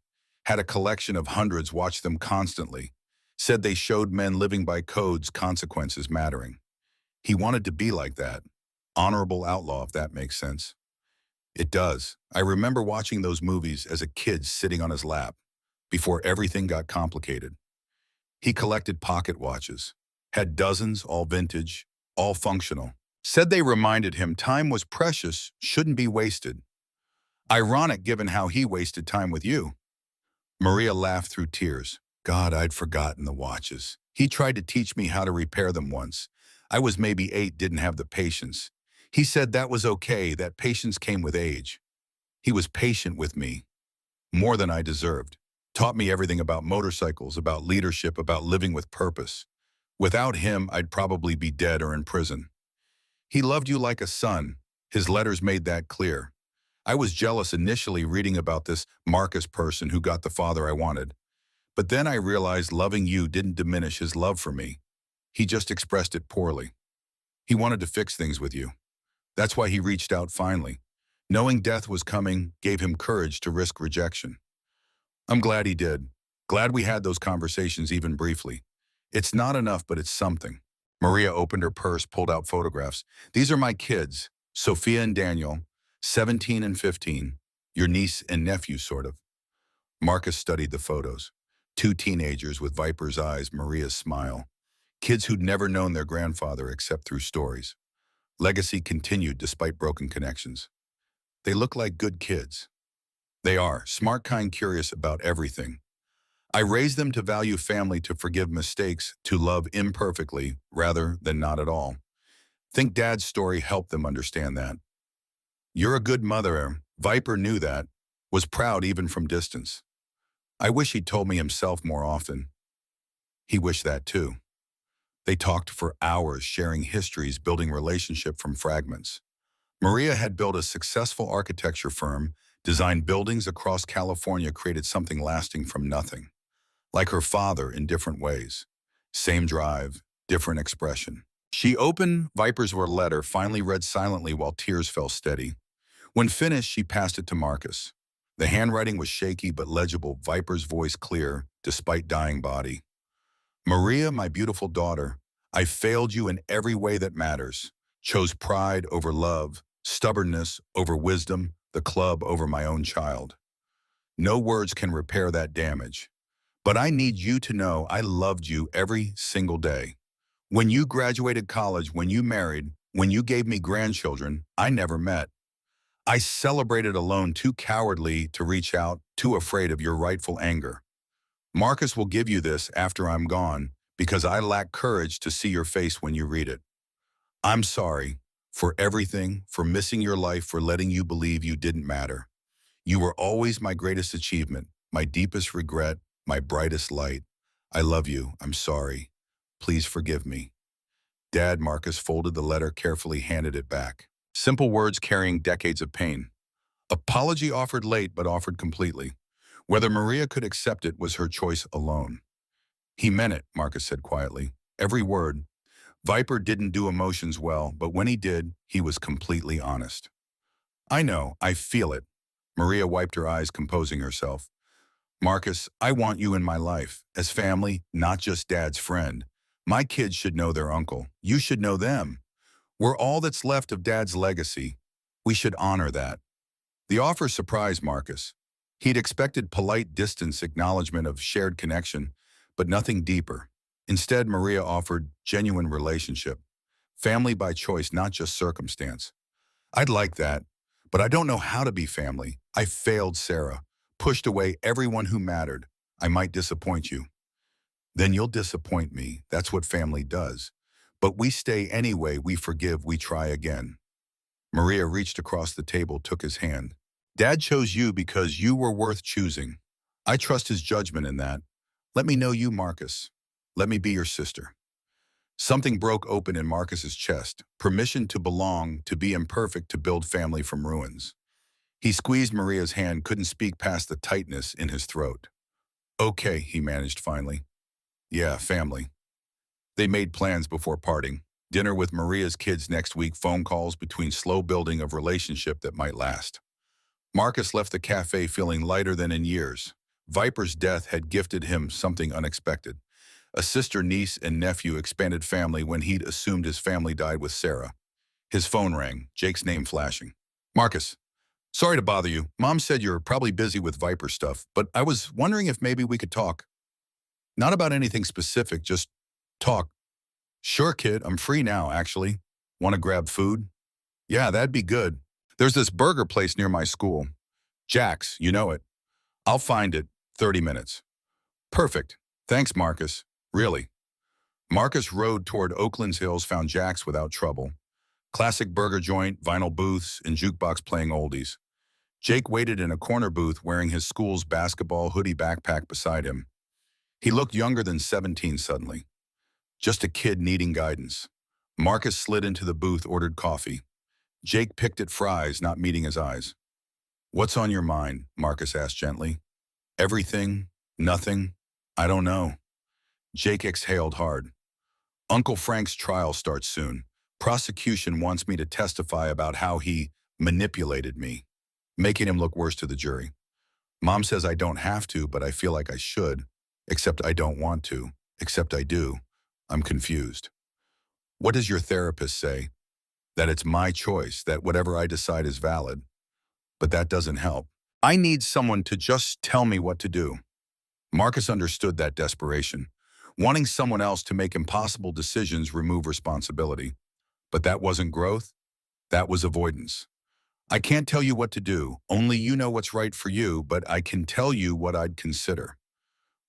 Had a collection of hundreds, watched them constantly. Said they showed men living by codes, consequences mattering. He wanted to be like that. Honorable outlaw, if that makes sense. It does. I remember watching those movies as a kid sitting on his lap, before everything got complicated. He collected pocket watches. Had dozens, all vintage, all functional. Said they reminded him time was precious, shouldn't be wasted. Ironic given how he wasted time with you. Maria laughed through tears. God, I'd forgotten the watches. He tried to teach me how to repair them once. I was maybe 8, didn't have the patience. He said that was okay, that patience came with age. He was patient with me, more than I deserved. Taught me everything about motorcycles, about leadership, about living with purpose. Without him, I'd probably be dead or in prison. He loved you like a son. His letters made that clear. I was jealous initially reading about this Marcus person who got the father I wanted. But then I realized loving you didn't diminish his love for me. He just expressed it poorly. He wanted to fix things with you. That's why he reached out finally. Knowing death was coming gave him courage to risk rejection. I'm glad he did. Glad we had those conversations even briefly. It's not enough, but it's something. Maria opened her purse, pulled out photographs. These are my kids, Sophia and Daniel, 17 and 15. Your niece and nephew, sort of. Marcus studied the photos. 2 teenagers with Viper's eyes, Maria's smile. Kids who'd never known their grandfather except through stories. Legacy continued despite broken connections. They look like good kids. They are, smart, kind, curious about everything. I raised them to value family, to forgive mistakes, to love imperfectly rather than not at all. Think Dad's story helped them understand that. You're a good mother. Viper knew that, was proud even from distance. I wish he'd told me himself more often. He wished that too. They talked for hours, sharing histories, building relationship from fragments. Maria had built a successful architecture firm, designed buildings across California, created something lasting from nothing. Like her father in different ways. Same drive, different expression. She opened Viper's letter, finally read silently while tears fell steady. When finished, she passed it to Marcus. The handwriting was shaky but legible, Viper's voice clear, despite dying body. Maria, my beautiful daughter, I failed you in every way that matters. Chose pride over love, stubbornness over wisdom, the club over my own child. No words can repair that damage. But I need you to know I loved you every single day. When you graduated college, when you married, when you gave me grandchildren, I never met. I celebrated alone, too cowardly to reach out, too afraid of your rightful anger. Marcus will give you this after I'm gone because I lack courage to see your face when you read it. I'm sorry for everything, for missing your life, for letting you believe you didn't matter. You were always my greatest achievement, my deepest regret, my brightest light. I love you. I'm sorry. Please forgive me. Dad, Marcus folded the letter, carefully handed it back. Simple words carrying decades of pain. Apology offered late, but offered completely. Whether Maria could accept it was her choice alone. He meant it, Marcus said quietly. Every word. Viper didn't do emotions well, but when he did, he was completely honest. I know, I feel it. Maria wiped her eyes, composing herself. Marcus, I want you in my life, as family, not just Dad's friend. My kids should know their uncle. You should know them. We're all that's left of Dad's legacy. We should honor that. The offer surprised Marcus. He'd expected polite distance acknowledgement of shared connection, but nothing deeper. Instead, Maria offered genuine relationship. Family by choice, not just circumstance. I'd like that, but I don't know how to be family. I failed Sarah, pushed away everyone who mattered. I might disappoint you. Then you'll disappoint me. That's what family does. But we stay anyway, we forgive, we try again. Maria reached across the table, took his hand. Dad chose you because you were worth choosing. I trust his judgment in that. Let me know you, Marcus. Let me be your sister. Something broke open in Marcus's chest. Permission to belong, to be imperfect, to build family from ruins. He squeezed Maria's hand, couldn't speak past the tightness in his throat. Okay, he managed finally. Yeah, family. They made plans before parting. Dinner with Maria's kids next week, phone calls between slow building of relationship that might last. Marcus left the cafe feeling lighter than in years. Viper's death had gifted him something unexpected. A sister, niece, and nephew expanded family when he'd assumed his family died with Sarah. His phone rang, Jake's name flashing. Marcus, sorry to bother you. Mom said you're probably busy with Viper stuff, but I was wondering if maybe we could talk. Not about anything specific, just talk. Sure, kid, I'm free now, actually. Want to grab food? Yeah, that'd be good. There's this burger place near my school. Jack's, you know it. I'll find it. 30 minutes. Perfect. Thanks, Marcus. Really. Marcus rode toward Oakland's Hills, found Jack's without trouble. Classic burger joint, vinyl booths, and jukebox playing oldies. Jake waited in a corner booth wearing his school's basketball hoodie backpack beside him. He looked younger than 17 suddenly. Just a kid needing guidance. Marcus slid into the booth, ordered coffee. Jake picked at fries, not meeting his eyes. What's on your mind? Marcus asked gently. Everything? Nothing? I don't know. Jake exhaled hard. Uncle Frank's trial starts soon. Prosecution wants me to testify about how he manipulated me, making him look worse to the jury. Mom says I don't have to, but I feel like I should. Except I don't want to. Except I do. I'm confused. What does your therapist say? That it's my choice, that whatever I decide is valid. But that doesn't help. I need someone to just tell me what to do. Marcus understood that desperation. Wanting someone else to make impossible decisions, remove responsibility. But that wasn't growth. That was avoidance. I can't tell you what to do. Only you know what's right for you, but I can tell you what I'd consider.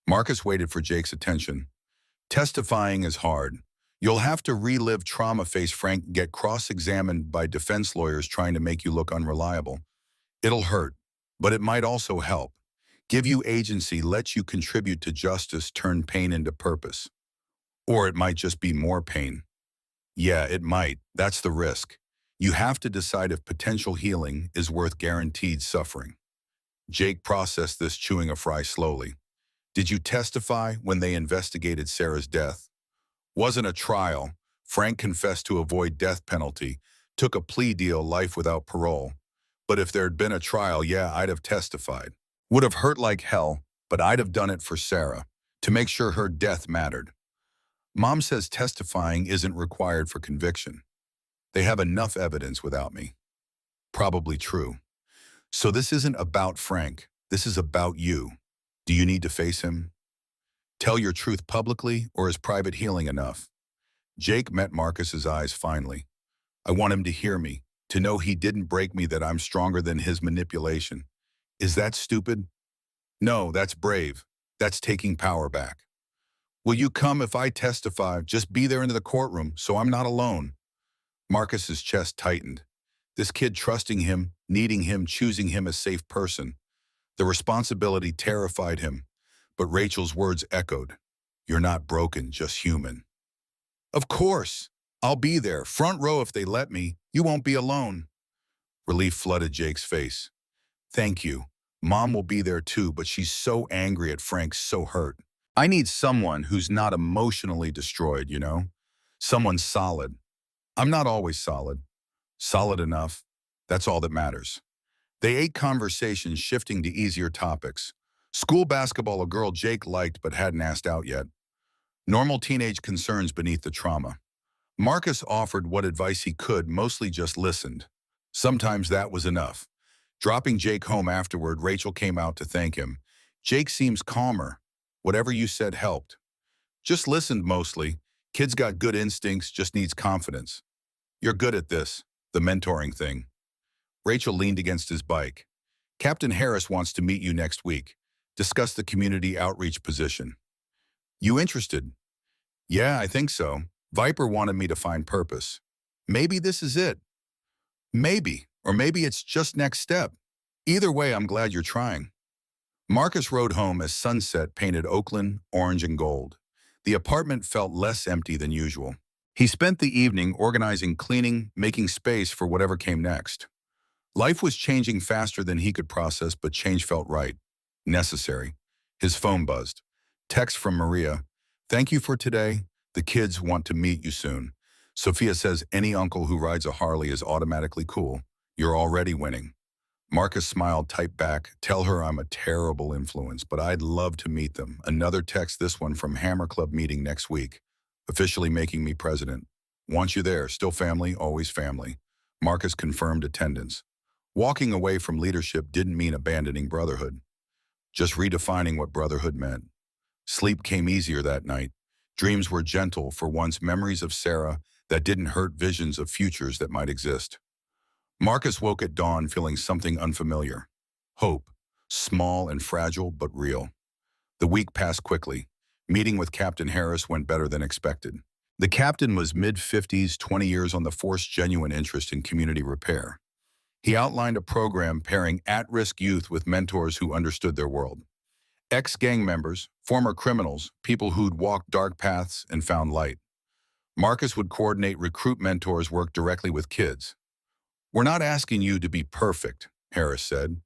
Marcus waited for Jake's attention. Testifying is hard. You'll have to relive trauma, face Frank, get cross-examined by defense lawyers trying to make you look unreliable. It'll hurt, but it might also help. Give you agency, let you contribute to justice, turn pain into purpose. Or it might just be more pain. Yeah, it might. That's the risk. You have to decide if potential healing is worth guaranteed suffering. Jake processed this, chewing a fry slowly. Did you testify when they investigated Sarah's death? Wasn't a trial. Frank confessed to avoid death penalty, took a plea deal, life without parole. But if there'd been a trial, yeah, I'd have testified. Would have hurt like hell, but I'd have done it for Sarah, to make sure her death mattered. Mom says testifying isn't required for conviction. They have enough evidence without me. Probably true. So this isn't about Frank. This is about you. Do you need to face him? Tell your truth publicly, or is private healing enough? Jake met Marcus's eyes finally. I want him to hear me, to know he didn't break me, that I'm stronger than his manipulation. Is that stupid? No, that's brave. That's taking power back. Will you come if I testify? Just be there into the courtroom, so I'm not alone. Marcus's chest tightened. This kid trusting him, needing him, choosing him a safe person. The responsibility terrified him, but Rachel's words echoed. You're not broken, just human. Of course. I'll be there, front row if they let me. You won't be alone. Relief flooded Jake's face. Thank you. Mom will be there too, but she's so angry at Frank, so hurt. I need someone who's not emotionally destroyed, you know? Someone solid. I'm not always solid. Solid enough. That's all that matters. They ate, conversations shifting to easier topics. School basketball, a girl Jake liked but hadn't asked out yet. Normal teenage concerns beneath the trauma. Marcus offered what advice he could, mostly just listened. Sometimes that was enough. Dropping Jake home afterward, Rachel came out to thank him. Jake seems calmer. Whatever you said helped. Just listened mostly. Kid's got good instincts, just needs confidence. You're good at this, the mentoring thing. Rachel leaned against his bike. Captain Harris wants to meet you next week. Discuss the community outreach position. You interested? Yeah, I think so. Viper wanted me to find purpose. Maybe this is it. Maybe. Or maybe it's just next step. Either way, I'm glad you're trying. Marcus rode home as sunset painted Oakland orange and gold. The apartment felt less empty than usual. He spent the evening organizing, cleaning, making space for whatever came next. Life was changing faster than he could process, but change felt right. Necessary. His phone buzzed. Text from Maria. Thank you for today. The kids want to meet you soon. Sophia says any uncle who rides a Harley is automatically cool. You're already winning. Marcus smiled, typed back, tell her I'm a terrible influence, but I'd love to meet them. Another text, this one from Hammer Club meeting next week. Officially making me president. Want you there, still family, always family. Marcus confirmed attendance. Walking away from leadership didn't mean abandoning brotherhood. Just redefining what brotherhood meant. Sleep came easier that night. Dreams were gentle, for once memories of Sarah that didn't hurt, visions of futures that might exist. Marcus woke at dawn feeling something unfamiliar. Hope, small and fragile but real. The week passed quickly. Meeting with Captain Harris went better than expected. The captain was mid-50s, 20 years on the force, genuine interest in community repair. He outlined a program pairing at-risk youth with mentors who understood their world. Ex-gang members, former criminals, people who'd walked dark paths and found light. Marcus would coordinate, recruit mentors, work directly with kids. We're not asking you to be perfect, Harris said.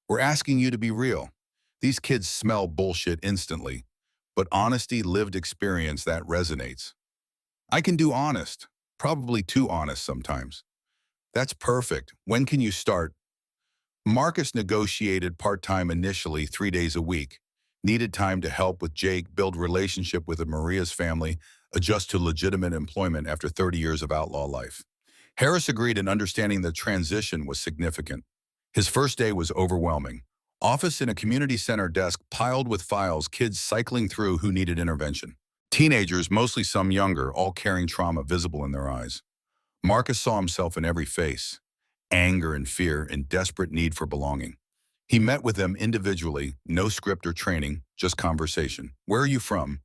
We're asking you to be real. These kids smell bullshit instantly, but honesty, lived experience, that resonates. I can do honest, probably too honest sometimes. That's perfect. When can you start? Marcus negotiated part-time initially, 3 days a week. Needed time to help with Jake, build relationship with Maria's family, adjust to legitimate employment after 30 years of outlaw life. Harris agreed, and understanding the transition was significant. His first day was overwhelming. Office in a community center, desk piled with files, kids cycling through who needed intervention. Teenagers, mostly some younger, all carrying trauma visible in their eyes. Marcus saw himself in every face, anger and fear and desperate need for belonging. He met with them individually, no script or training, just conversation. Where are you from?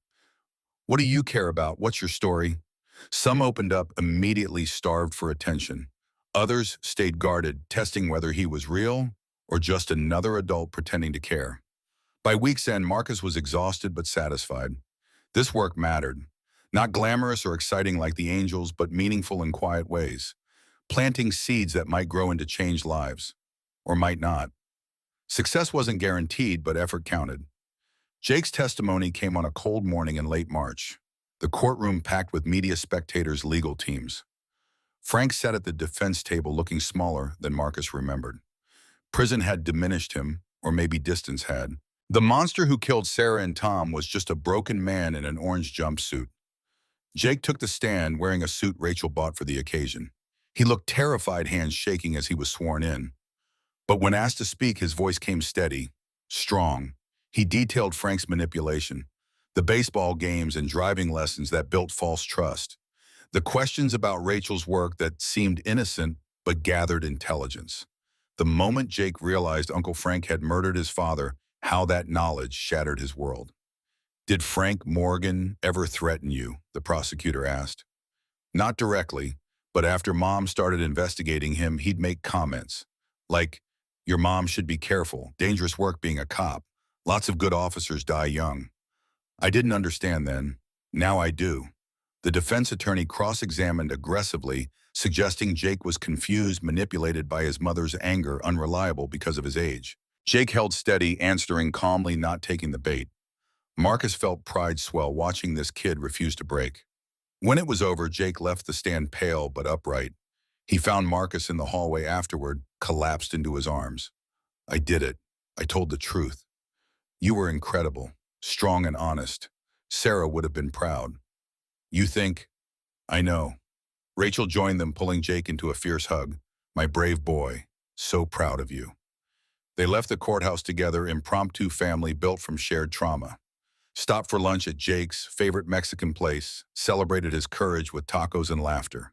What do you care about? What's your story? Some opened up, immediately starved for attention. Others stayed guarded, testing whether he was real or just another adult pretending to care. By week's end, Marcus was exhausted but satisfied. This work mattered. Not glamorous or exciting like the angels, but meaningful in quiet ways. Planting seeds that might grow into changed lives. Or might not. Success wasn't guaranteed, but effort counted. Jake's testimony came on a cold morning in late March. The courtroom packed with media, spectators, legal teams. Frank sat at the defense table looking smaller than Marcus remembered. Prison had diminished him, or maybe distance had. The monster who killed Sarah and Tom was just a broken man in an orange jumpsuit. Jake took the stand wearing a suit Rachel bought for the occasion. He looked terrified, hands shaking as he was sworn in. But when asked to speak, his voice came steady, strong. He detailed Frank's manipulation, the baseball games and driving lessons that built false trust, the questions about Rachel's work that seemed innocent but gathered intelligence. The moment Jake realized Uncle Frank had murdered his father, how that knowledge shattered his world. Did Frank Morgan ever threaten you? The prosecutor asked. Not directly, but after Mom started investigating him, he'd make comments like, your mom should be careful, dangerous work being a cop. Lots of good officers die young. I didn't understand then. Now I do. The defense attorney cross-examined aggressively, suggesting Jake was confused, manipulated by his mother's anger, unreliable because of his age. Jake held steady, answering calmly, not taking the bait. Marcus felt pride swell watching this kid refuse to break. When it was over, Jake left the stand pale but upright. He found Marcus in the hallway afterward, collapsed into his arms. I did it. I told the truth. You were incredible, strong and honest. Sarah would have been proud. You think? I know. Rachel joined them, pulling Jake into a fierce hug. My brave boy, so proud of you. They left the courthouse together, impromptu family built from shared trauma. Stopped for lunch at Jake's favorite Mexican place, celebrated his courage with tacos and laughter.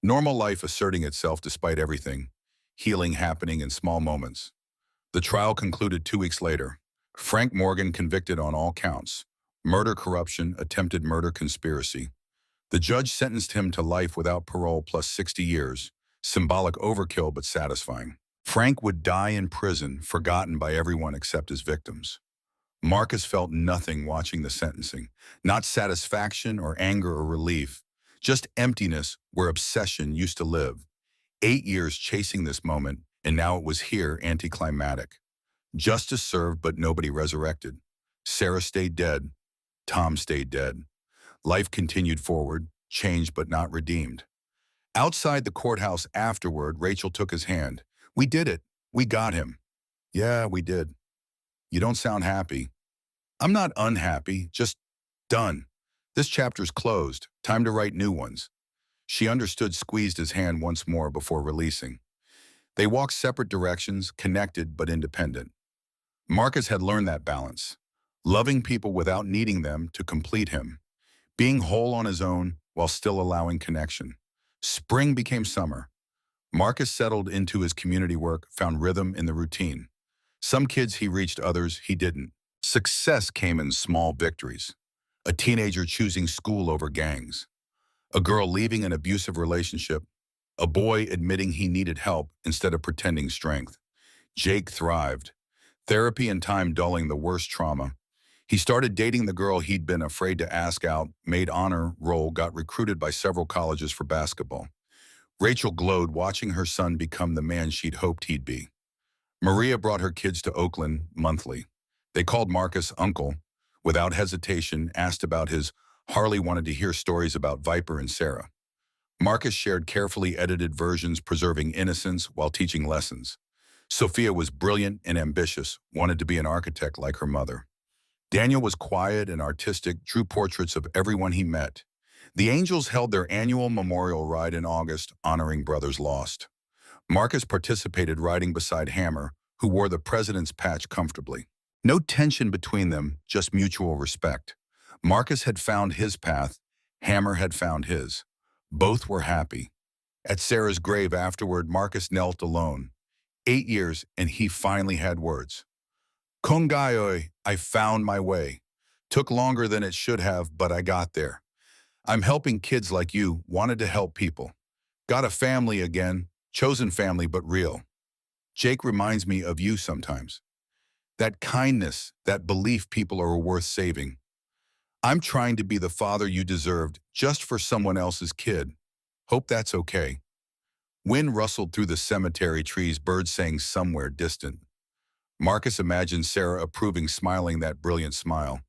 Normal life asserting itself despite everything, healing happening in small moments. The trial concluded 2 weeks later. Frank Morgan convicted on all counts. Murder, corruption, attempted murder, conspiracy. The judge sentenced him to life without parole plus 60 years. Symbolic overkill but satisfying. Frank would die in prison, forgotten by everyone except his victims. Marcus felt nothing watching the sentencing. Not satisfaction or anger or relief. Just emptiness where obsession used to live. 8 years chasing this moment, and now it was here, anticlimactic. Justice served, but nobody resurrected. Sarah stayed dead. Tom stayed dead. Life continued forward, changed but not redeemed. Outside the courthouse afterward, Rachel took his hand. "We did it. We got him." "Yeah, we did." "You don't sound happy." "I'm not unhappy, just done. This chapter's closed. Time to write new ones." She understood, squeezed his hand once more before releasing. They walked separate directions, connected but independent. Marcus had learned that balance. Loving people without needing them to complete him. Being whole on his own while still allowing connection. Spring became summer. Marcus settled into his community work, found rhythm in the routine. Some kids he reached, others he didn't. Success came in small victories. A teenager choosing school over gangs. A girl leaving an abusive relationship. A boy admitting he needed help instead of pretending strength. Jake thrived. Therapy and time dulling the worst trauma. He started dating the girl he'd been afraid to ask out, made honor roll, got recruited by several colleges for basketball. Rachel glowed watching her son become the man she'd hoped he'd be. Maria brought her kids to Oakland monthly. They called Marcus uncle. Without hesitation, asked about his. Harley wanted to hear stories about Viper and Sarah. Marcus shared carefully edited versions, preserving innocence while teaching lessons. Sophia was brilliant and ambitious, wanted to be an architect like her mother. Daniel was quiet and artistic, drew portraits of everyone he met. The Angels held their annual memorial ride in August, honoring brothers lost. Marcus participated riding beside Hammer, who wore the president's patch comfortably. No tension between them, just mutual respect. Marcus had found his path, Hammer had found his. Both were happy. At Sarah's grave afterward, Marcus knelt alone. 8 years, and he finally had words. "Kongayoi, I found my way. Took longer than it should have, but I got there. I'm helping kids like you, wanted to help people. Got a family again, chosen family but real. Jake reminds me of you sometimes. That kindness, that belief people are worth saving. I'm trying to be the father you deserved just for someone else's kid. Hope that's okay." Wind rustled through the cemetery trees, birds sang somewhere distant. Marcus imagined Sarah approving, smiling that brilliant smile.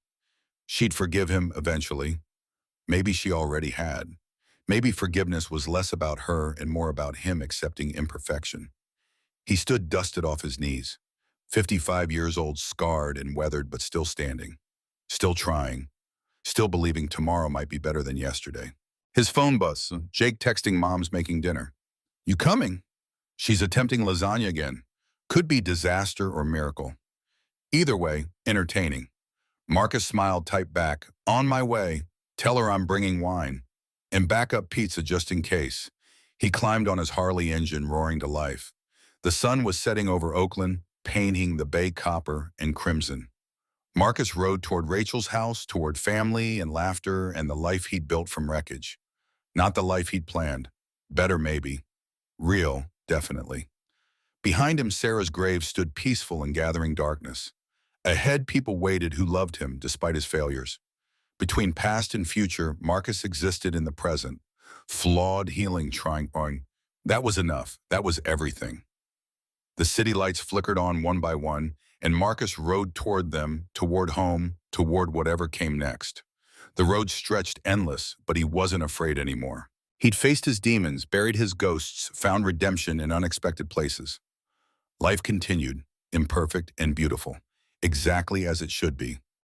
She'd forgive him eventually. Maybe she already had. Maybe forgiveness was less about her and more about him accepting imperfection. He stood dusted off his knees. 55 years old, scarred and weathered, but still standing. Still trying. Still believing tomorrow might be better than yesterday. His phone buzzed. Jake texting mom's making dinner. "You coming?" "She's attempting lasagna again. Could be disaster or miracle. Either way, entertaining." Marcus smiled, typed back, "On my way. Tell her I'm bringing wine. And backup pizza just in case." He climbed on his Harley engine, roaring to life. The sun was setting over Oakland, painting the bay copper and crimson. Marcus rode toward Rachel's house, toward family and laughter and the life he'd built from wreckage. Not the life he'd planned. Better maybe. Real, definitely. Behind him, Sarah's grave stood peaceful in gathering darkness. Ahead, people waited who loved him despite his failures. Between past and future, Marcus existed in the present. Flawed, healing, trying. That was enough. That was everything. The city lights flickered on one by one, and Marcus rode toward them, toward home, toward whatever came next. The road stretched endless, but he wasn't afraid anymore. He'd faced his demons, buried his ghosts, found redemption in unexpected places. Life continued, imperfect and beautiful, exactly as it should be.